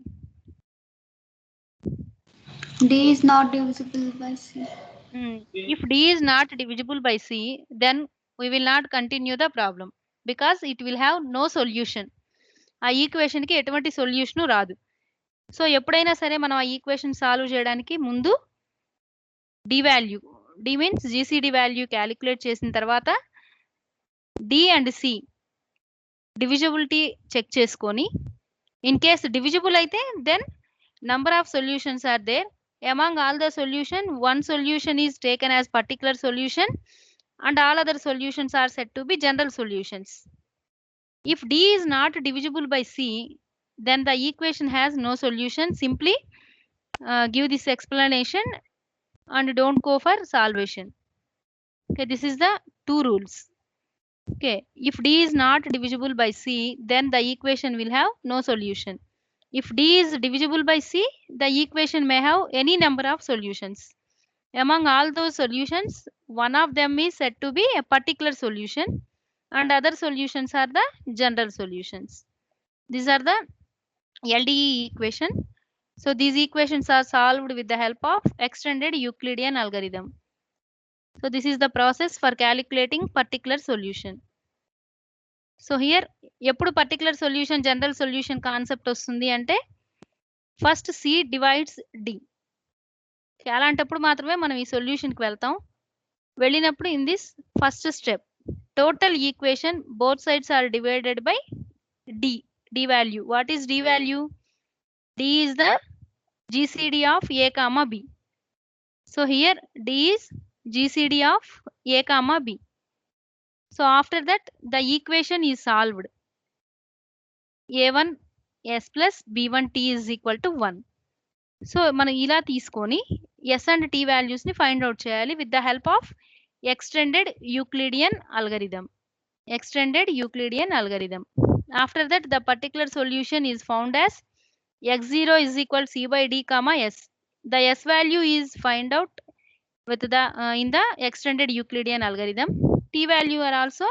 D is not divisible by c. If D is not divisible by c, then we will not continue the problem because it will have no solution. ఆ equation కి ఎటువంటి solution రాదు. So ఎప్పుడైనా సరే మనం ఆ ఈక్వేషన్ సాల్వ్ చేయడానికి ముందు D value, D means GCD value calculate చేసిన తర్వాత D and C divisibility check చేసుకొని, ఇన్ కేస్ డివిజిబుల్ అయితే then number of solutions are there. Among all the solution one solution is taken as particular solution and all other solutions are set to be general solutions. If D is not divisible by C, then the equation has no solution. Simply give this explanation and don't go for solvation. Okay, this is the 2 rules. Okay, if D is not divisible by C, then the equation will have no solution. If D is divisible by C, the equation may have any number of solutions. Among all those solutions, one of them is said to be a particular solution and other solutions are the general solutions. These are the LDE equation. So these equations are solved with the help of extended Euclidean algorithm. So this is the process for calculating particular solution. So here ఎప్పుడు particular solution general solution concept వస్తుంది అంటే first C divides D. అలాంటప్పుడు మాత్రమే మనం ఈ సొల్యూషన్కి వెళ్తాం. వెళ్ళినప్పుడు in this first step total equation both sides are divided by D value. What is D value? D is the GCD of A comma B. So here D is GCD of A comma B. So after that the equation is solved. A1 S plus B1 T is equal to 1. So మనం ఇలా తీసుకొని S and T values ని find out చేయాలి with the help of extended Euclidean algorithm. Extended Euclidean algorithm. After that the particular solution is found as x0 is equal C by D comma S. The S value is find out with the in the extended Euclidean algorithm. T value are also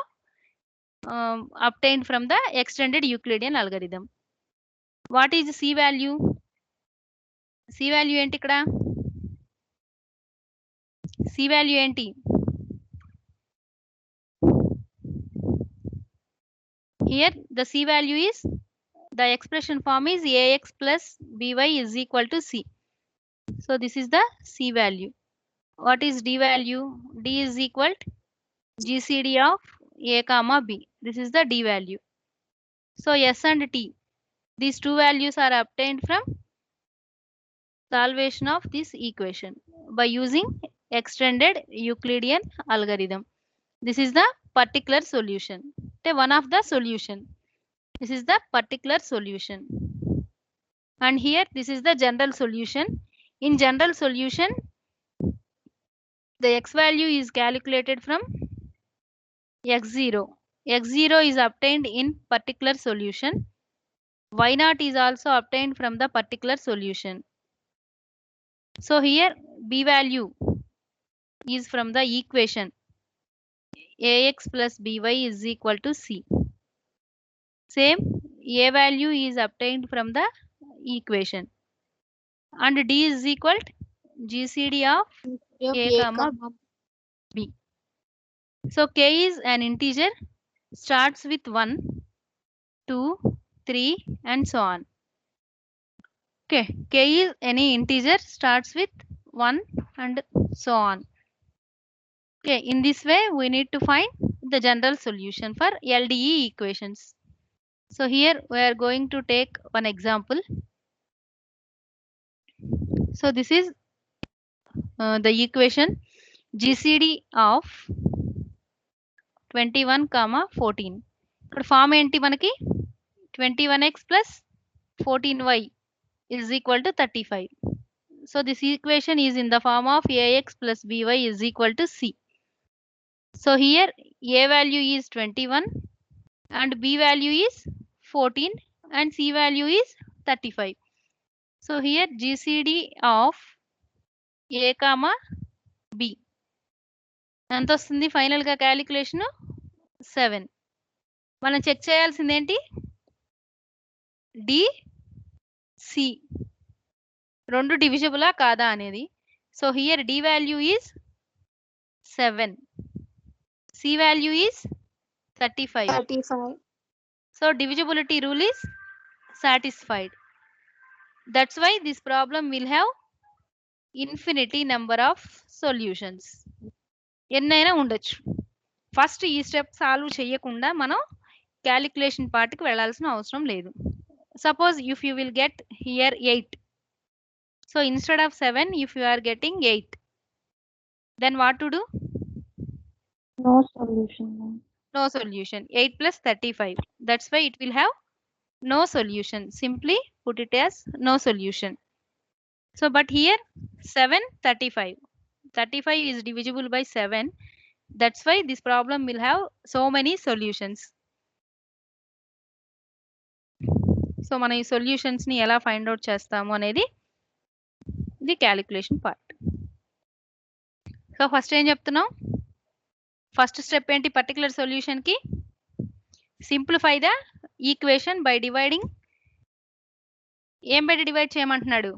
obtained from the extended Euclidean algorithm. What is C value? C value ఏంటి ఇక్కడ? C value ఏంటి? Here the C value is the expression form is AX plus BY is equal to C. So this is the C value. What is D value? D is equal to GCD of A comma B. This is the D value. So S and T, these two values are obtained from solvation of this equation by using extended Euclidean algorithm. This is the particular solution. One of the solution. This is the particular solution. And here this is the general solution. In general solution, the x value is calculated from x0. X0 is obtained in particular solution. Y0 is also obtained from the particular solution. So here B value is from the equation AX plus BY is equal to C. Same A value is obtained from the equation. And D is equal to GCD of A comma B. So K is an integer, starts with 1, 2, 3 and so on. Okay, K is any integer, starts with 1 and so on. Okay, in this way we need to find the general solution for LDE equations. So here we are going to take one example. So this is the equation GCD of 21 comma 14. ఇక్కడ form ఏంటి మనకి 21x plus 14y is equal to 35. So this equation is in the form of AX plus BY is equal to C. So here A value is 21 and B value is 14 and C value is 35. So here GCD of A comma B. ఎంత వస్తుంది final గా calculation 7. మనం check చేయాల్సింది ఏంటి D C రెండు డివిజిబులా కాదా అనేది. So here D value is 7, C value is 35. So divisibility rule is satisfied. That's why this problem will have infinity number of solutions. ఎన్నైనా ఉండొచ్చు. ఫస్ట్ ఈ స్టెప్ సాల్వ్ చేయకుండా మనం క్యాలిక్యులేషన్ పార్ట్కి వెళ్ళాల్సిన అవసరం లేదు. Suppose if you will get here 8. So instead of 7 if you are getting 8, then what to do? No solution. No solution. 8 plus 35. That's why it will have no solution. Simply put it as no solution. So but here 7, 35. 35 is divisible by 7. That's why this problem will have so many solutions. So మనం ఈ solutions ని ఎలా find out చేస్తాము అనేది ఇది calculation part. So first ఏం చెప్తున్నాం, first step ఏంటి పర్టికులర్ సొల్యూషన్ కి, simplify the equation by dividing, ఏం పెట్టి డివైడ్ చేయమంటున్నాడు,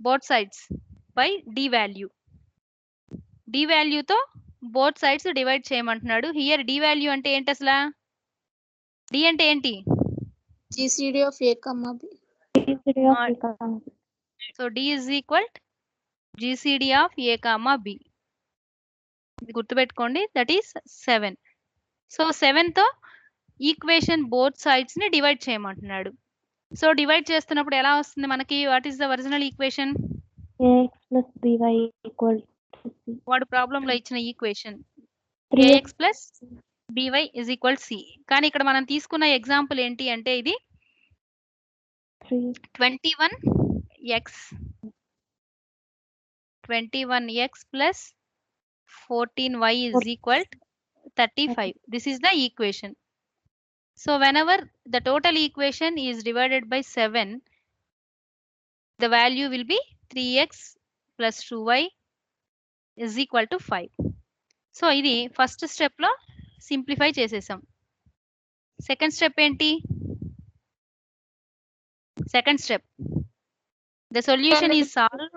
both sides by d value. D వాల్యూతో బోత్ సైడ్స్ డివైడ్ చేయమంటున్నాడు. హియర్ డి వాల్యూ అంటే ఏంటి అసలు, డి అంటే ఏంటి, GCD of A, B. GCD of A, B. So D is equal GCD of A comma B. ఇది గుర్తుపెట్టుకోండి, దట్ ఈస్ 7. సో 7 తో ఈక్వేషన్ బోత్ సైడ్స్ ని డివైడ్ చేయమంటున్నాడు. సో డివైడ్ చేస్తున్నప్పుడు ఎలా వస్తుంది మనకి, what is the original equation, AX plus BY equal to C. వాడు ప్రాబ్లం లో ఇచ్చిన equation 3x ax plus by is equal c. కానీ ఇక్కడ మనం తీసుకున్న ఎగ్జాంపుల్ ఏంటి అంటే ఇది 21x plus 14y is equal to 35. This is the equation. So whenever the total equation is divided by 7, the value will be 3x plus 2y is equal to 5. సో ఇది first step లో simplify చేసేసాం. Second step ఏంటి, second step the solution is solved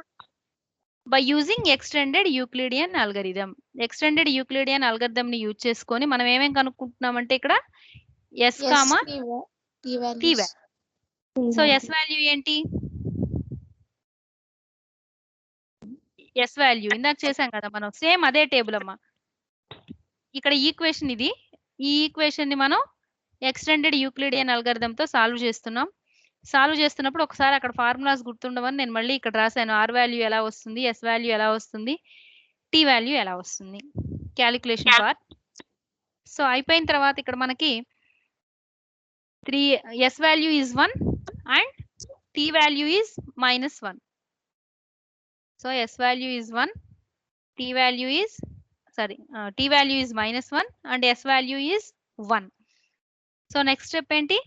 by using extended Euclidean algorithm. Extended Euclidean algorithm ని use చేసుకొని మనం ఏమేం కనుక్కుంటున్నామంటే ఇక్కడ S comma T value. So S value ఏంటి, ఎస్ వాల్యూ ఇందాక చేసాం కదా మనం, సేమ్ అదే టేబుల్ అమ్మా. ఇక్కడ ఈక్వేషన్ ఇది, ఈ ఈక్వేషన్ ని మనం ఎక్స్టెండెడ్ యూక్లిడియన్ అల్గరిథం తో సాల్వ్ చేస్తున్నాం. సాల్వ్ చేస్తున్నప్పుడు ఒకసారి అక్కడ ఫార్ములాస్ గుర్తుండవని నేను మళ్ళీ ఇక్కడ రాశాను. ఆర్ వాల్యూ ఎలా వస్తుంది, ఎస్ వాల్యూ ఎలా వస్తుంది, టీ వాల్యూ ఎలా వస్తుంది, క్యాలిక్యులేషన్ పార్ట్. సో అయిపోయిన తర్వాత ఇక్కడ మనకి 3 S value is 1 and T value is -1. So S value is 1, T value is t value is -1 and s value is 1. So next step ఏంటి,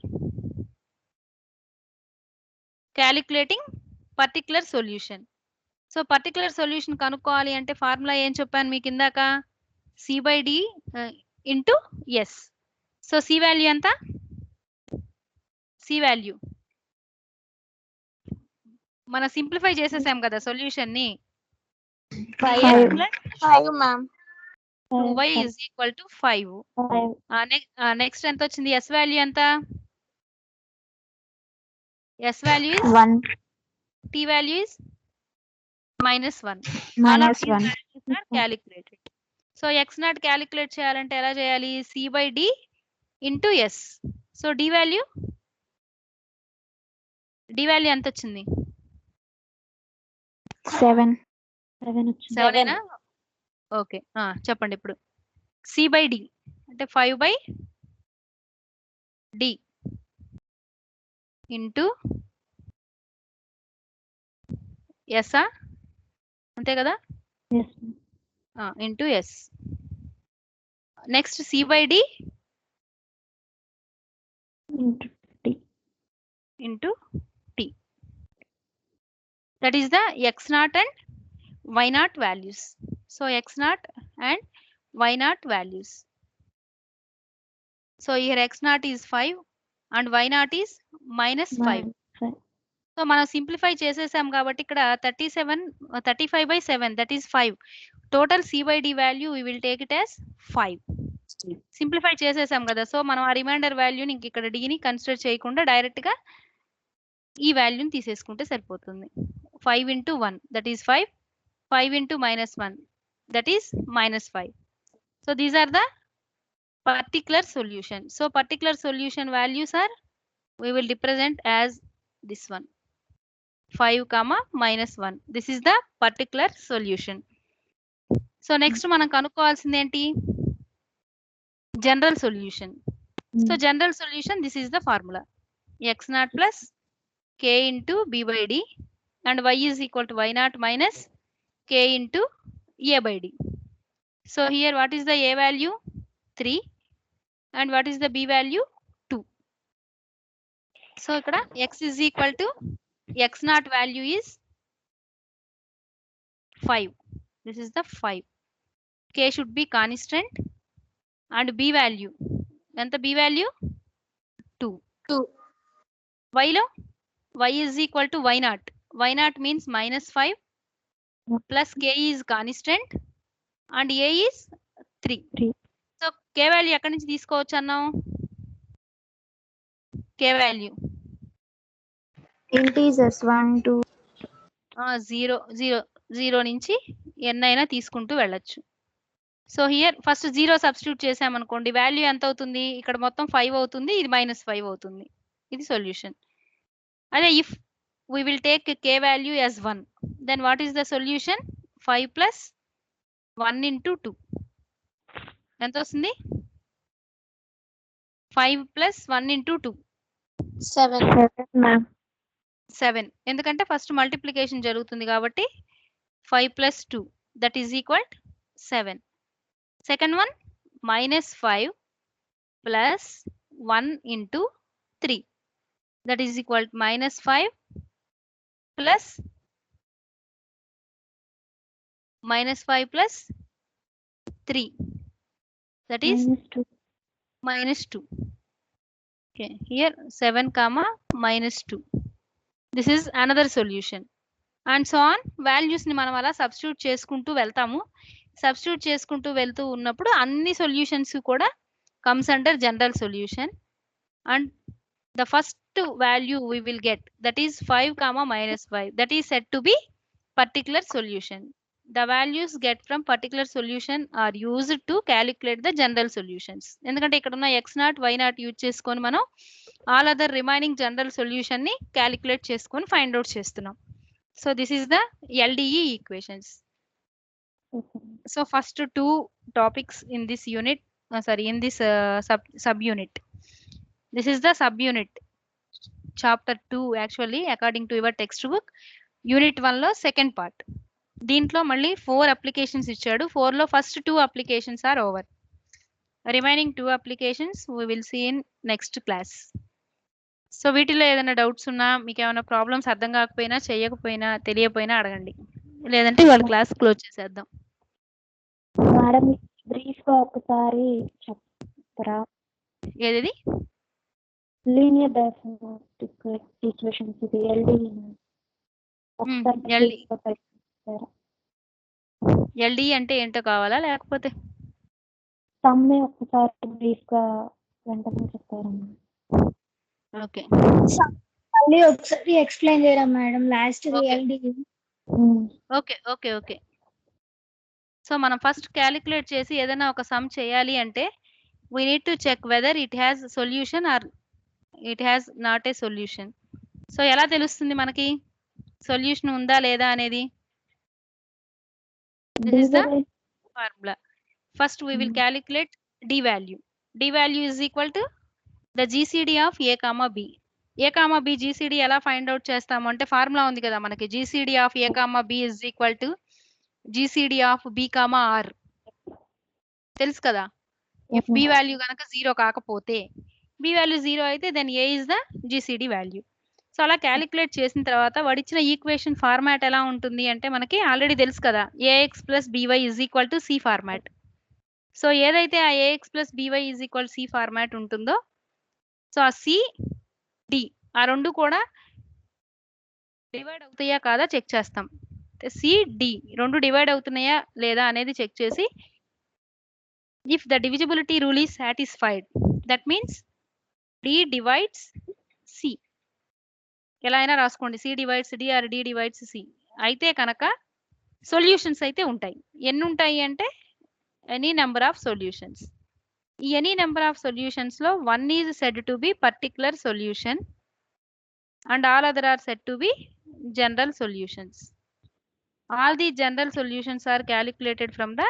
calculating particular solution. So particular solution కనుక్కోవాలి అంటే formula ఏం చెప్పాను మీకు ఇందాక, c/d into S. So C value ఎంత, C value మనం simplify చేసేసాం కదా సొల్యూషన్ ని, 5 ma'am. 2y is equal to 5. Next ఎంత వచ్చింది, ఎస్ వాల్యూ ఎంత, S value is 1. T value is -1. Calculated. So X not calculate చేయాలంటే ఎలా చేయాలి, c/d into S. So D value ఎంత వచ్చింది, 7. 7 ఓకే. చెప్పండి ఇప్పుడు, c/d అంటే 5/d ఇంటూ ఎస్, అంతే కదా, Yes. Into S. Next c/d Into T. into t. That is the x0 and y0 values. So x0 and y0 values. So here x0 is 5 and y0 is -5. So మనం simplify చేసేసాం కాబట్టి ఇక్కడ 35/7 that is 5. Total c/d value we will take it as 5. Simplify చేసేసాం కదా, so మనం ఆ reminder వాల్యూని ఇంక ఇక్కడ d ని కన్సిడర్ చేయకుండా డైరెక్ట్ గా ఈ వాల్యూని తీసేసుకుంటే సరిపోతుంది. 5 into 1 that is 5, 5 into -1 that is -5. So these are the particular solution. So particular solution values are, we will represent as this one, 5, -1. This is the particular solution. So next మనం కనుక్కోవాల్సింది ఏంటి, general solution. So general solution, this is the formula, x0 plus k into b/d and y is equal to y0 minus k into a/d. So here what is the A value? 3. And what is the B value? 2. So ikkada x is equal to x naught value is 5. This is the 5. K should be constant and B value. And the B value 2. 2. Y lo y is equal to y naught. Y naught means -5 plus K is constant and A is 3. 3. So K value ఎక్కడి నుంచి తీసుకోవచ్చు అన్నాం? K value Integers 1, 2. 0 నుంచి n అయినా తీసుకుంటూ వెళ్ళొచ్చు. So here first 0 substitute చేసామనుకోండి, value ఎంత అవుతుంది? ఇక్కడ మొత్తం 5 అవుతుంది, ఇది -5 అవుతుంది. ఇది సొల్యూషన్. అదే if we will take K value as 1, then what is the solution? 5 plus 1 into 2. ఎంత వస్తుంది? 5 plus 1 into 2. 7. 7 మ్యామ్. 7. ఎందుకంటే ఫస్ట్ మల్టిప్లికేషన్ జరుగుతుంది కాబట్టి 5 plus 2 that is equal 7. Second one -5 plus 1 into 3 that is equal to -5 plus -5 plus 3 that is -2. -2. Okay, here 7 comma -2. This is another solution. And so on, values ని మనం అలా substitute చేసుకుంటూ వెళ్తాము. Substitute చేసుకుంటూ వెళ్తూ ఉన్నప్పుడు అన్ని సొల్యూషన్స్ కూడా comes under general solution, and the first value we will get, that is 5 comma -5, that is said to be particular solution. The values get from particular solution are used to calculate the general solutions. ఎందుకంటే ఇక్కడ ఉన్న x0 y0 use చేసుకొని మనం all other remaining general solution ని calculate చేసుకొని find out చేస్తున్నాం. So this is the LDE equations. So first 2 topics in this unit, in this subunit. This is the subunit, chapter 2 actually according to your textbook. Unit 1 లో second part. దీంట్లో మళ్ళీ 4 applications ఇచ్చాడు. 4 లో first 2 applications are over. Remaining 2 applications we will see in next class. So వీటిలో ఏదైనా doubts ఉన్నా, మీకు ఏమైనా ప్రాబ్లమ్స్ అర్థం కాకపోయినా, చేయకపోయినా, తెలియకపోయినా అడగండి. లేదంటే వాళ్ళ క్లాస్ క్లోజ్ చేసేద్దాం. మేడం బ్రీఫ్ గా ఒకసారి చెప్తారా? ఏది? లీనియర్ డయాఫ్రాగమాటిక్ ఈక్వేషన్స్ ఇది LDE. LDE అంటే ఏంటో కావాలా లేకపోతే సమ్మె ఒకసారి బ్రీఫ్ గా వెంటనే చెప్తారమ్మా. ఓకే. మళ్ళీ ఒకసారి ఎక్స్ప్లెయిన్ చేయరా madam last LDE? Okay okay okay. So మనం ఫస్ట్ క్యాలిక్యులేట్ చేసి ఏదైనా ఒక సమ్ చేయాలి అంటే we need to check whether it has solution or it has not a solution. So ఎలా తెలుస్తుంది మనకి సొల్యూషన్ ఉందా లేదా అనేది? This is the formula. First we will calculate D value. D value is equal to the GCD of A comma B. A comma B GCD ఎలా find out చేస్తాము అంటే formula ఉంది కదా మనకి, GCD of A comma B is equal to GCD of B comma R. తెలుసు కదా? If B value కనుక 0 కాకపోతే, B value 0 అయితే then A is the GCD value. So అలా క్యాలిక్యులేట్ చేసిన తర్వాత వాడిచ్చిన ఈక్వేషన్ ఫార్మాట్ ఎలా ఉంటుంది అంటే మనకి ఆల్రెడీ తెలుసు కదా, AX plus BY is equal to C format. So ఏదైతే ఆ AX plus BY is equal C format ఉంటుందో, సో ఆ C D ఆ రెండు కూడా డివైడ్ అవుతాయా కాదా చెక్ చేస్తాం. C D రెండు డివైడ్ అవుతున్నాయా లేదా అనేది చెక్ చేసి, if the divisibility rule is satisfied, that means D divides C. ఎలా అయినా రాసుకోండి, C divides D or D divides C. అయితే కనుక సొల్యూషన్స్ అయితే ఉంటాయి. ఎన్ని ఉంటాయి అంటే ఎనీ నెంబర్ ఆఫ్ సొల్యూషన్స్. ఈ ఎనీ నెంబర్ ఆఫ్ సొల్యూషన్స్ లో one is said to be particular solution and all other are said to be general solutions. All the general solutions are calculated from the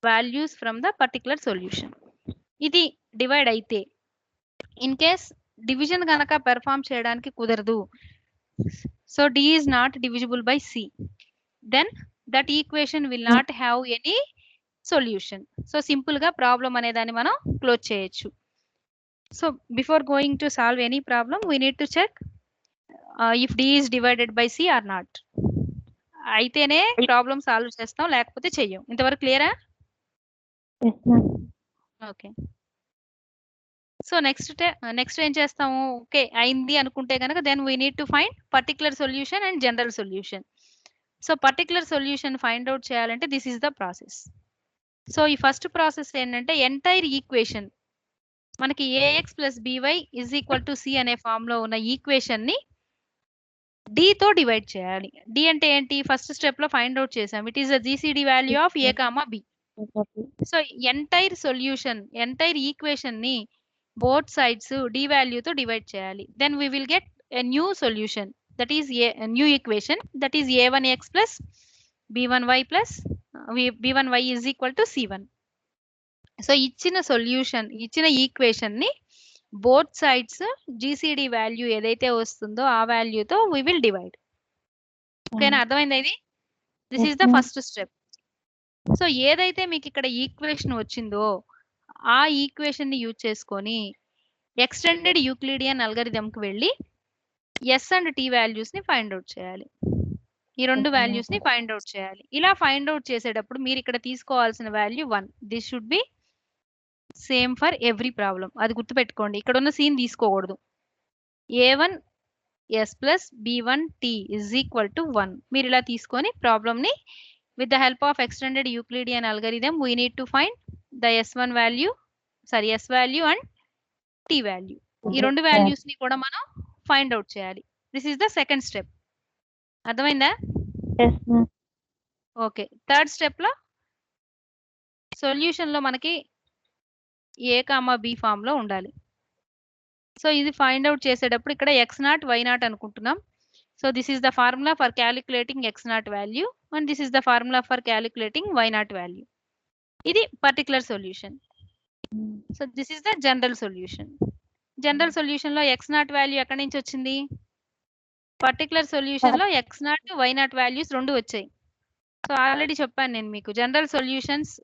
values from the particular solution. ఇది divide అయితే, in case division కనుక perform చేయడానికి కుదరదు, so D is not divisible by C, then that equation will not have any solution. So simple గా problem అనే దాన్ని మనం close చేయొచ్చు. So before going to solve any problem we need to check if D is divided by C or not. అయితేనే problem solve చేస్తాం, లేకపోతే చెయ్యం. ఇంతవరకు క్లియరా? Yes, ma'am. Okay. So next ఏం చేస్తాము? ఓకే అయింది అనుకుంటే కనుక then we need to find particular solution and general solution. So particular solution find out చేయాలంటే this is the process. So ఈ ఫస్ట్ ప్రాసెస్ ఏంటంటే ఎంటైర్ ఈక్వేషన్ మనకి a x plus b y is equal to c అనే form లో ఉన్న equation ని D తో divide చేయాలి. డి అంటే ఏంటి? ఫస్ట్ స్టెప్ లో ఫైండ్ అవుట్ చేసాం. It is the GCD value of A comma B. So entire solution entire equation ని బోత్ సైడ్స్ డి వాల్యూ తో డివైడ్ చేయాలి. Then we will get a new solution, that is a new equation, that is a1x plus b1y plus b1y is equal to c1. So ఇచ్చిన solution ఇచ్చిన equation ని both sides GCD value ఏదైతే వస్తుందో ఆ వాల్యూతో we will divide. ఓకేనా? అర్థమైందా ఇది? This is the first step. So ఏదైతే మీకు ఇక్కడ ఈక్వేషన్ వచ్చిందో ఆ ఈక్వేషన్ ని యూజ్ చేసుకొని ఎక్స్టెండెడ్ యూక్లిడియన్ అల్గరిథం కి వెళ్ళి ఎస్ అండ్ టీ వాల్యూస్ ని ఫైండ్ అవుట్ చేయాలి. ఈ రెండు వాల్యూస్ ని ఫైండ్ అవుట్ చేయాలి. ఇలా ఫైండ్ అవుట్ చేసేటప్పుడు మీరు ఇక్కడ తీసుకోవాల్సిన value 1. This should be same for every problem. అది గుర్తుపెట్టుకోండి. ఇక్కడ ఉన్న సీన్ తీసుకోకూడదు. a1 s plus b1 t is equal to 1. మీరు ఇలా తీసుకొని ప్రాబ్లమ్ ని with the help of extended Euclidean algorithm we need to find the s1 value, s value and t value. ఈ రెండు వాల్యూస్ ని కూడా మనం ఫైండ్ అవుట్ చేయాలి. This is the second step. అర్థమైందా? Yes, ma'am. Okay. Third step లో solution లో మనకి ఏ కామా బి ఫామ్ లో ఉండాలి. సో ఇది ఫైండ్ అవుట్ చేసేటప్పుడు ఇక్కడ x0 y0 అనుకుంటున్నాం. So this is the formula for calculating x0 value and this is the formula for calculating y0 value. ఇది particular solution. So this is the general solution. General solution లో x0 value ఎక్కడి నుంచి వచ్చింది? Particular solution లో x0 y0 values రెండు వచ్చాయి. So already చెప్పాను నేను మీకు, general solutions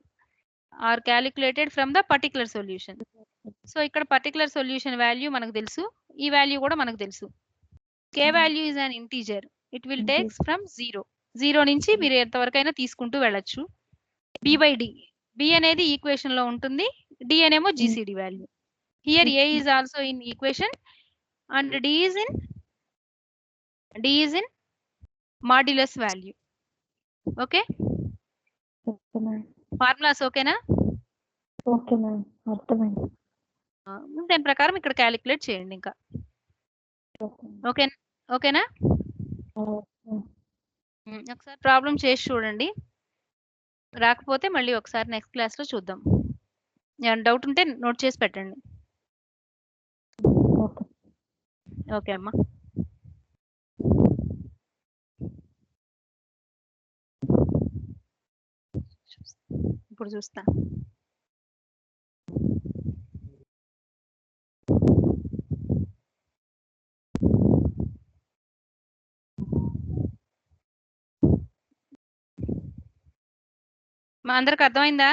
are calculated from the particular solution. So ఇక్కడ పర్టికులర్ సొల్యూషన్ వాల్యూ మనకు తెలుసు, ఈ వాల్యూ కూడా మనకు తెలుసు. k value is an integer, it will takes from 0 నుంచి మీరు ఎంతవరకైనా తీసుకుంటూ వెళ్ళొచ్చు. b బై d, b అనేది ఈక్వేషన్ లో ఉంటుంది, d అనేమో GCD value. Here a is also in equation and d is in modulus value. Okay, Okay, ma'am. Formulas ఓకేనా? Okay, ma'am. అర్థమైంది. దాని ప్రకారం ఇక్కడ క్యాలిక్యులేట్ చేయండి ఇంకా. ఓకే ఓకేనా? ఒకసారి ప్రాబ్లం చేసి చూడండి, రాకపోతే మళ్ళీ ఒకసారి నెక్స్ట్ క్లాస్ లో చూద్దాం. ఏమైనా డౌట్ ఉంటే నోట్ చేసి పెట్టండి. Okay. ఓకే అమ్మా. ఇప్పుడు చూస్తా. మా అందరికి అర్థమైందా?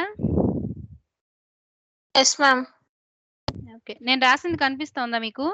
Yes ma'am. ఓకే, నేను రాసింది కనిపిస్తోందా మీకు?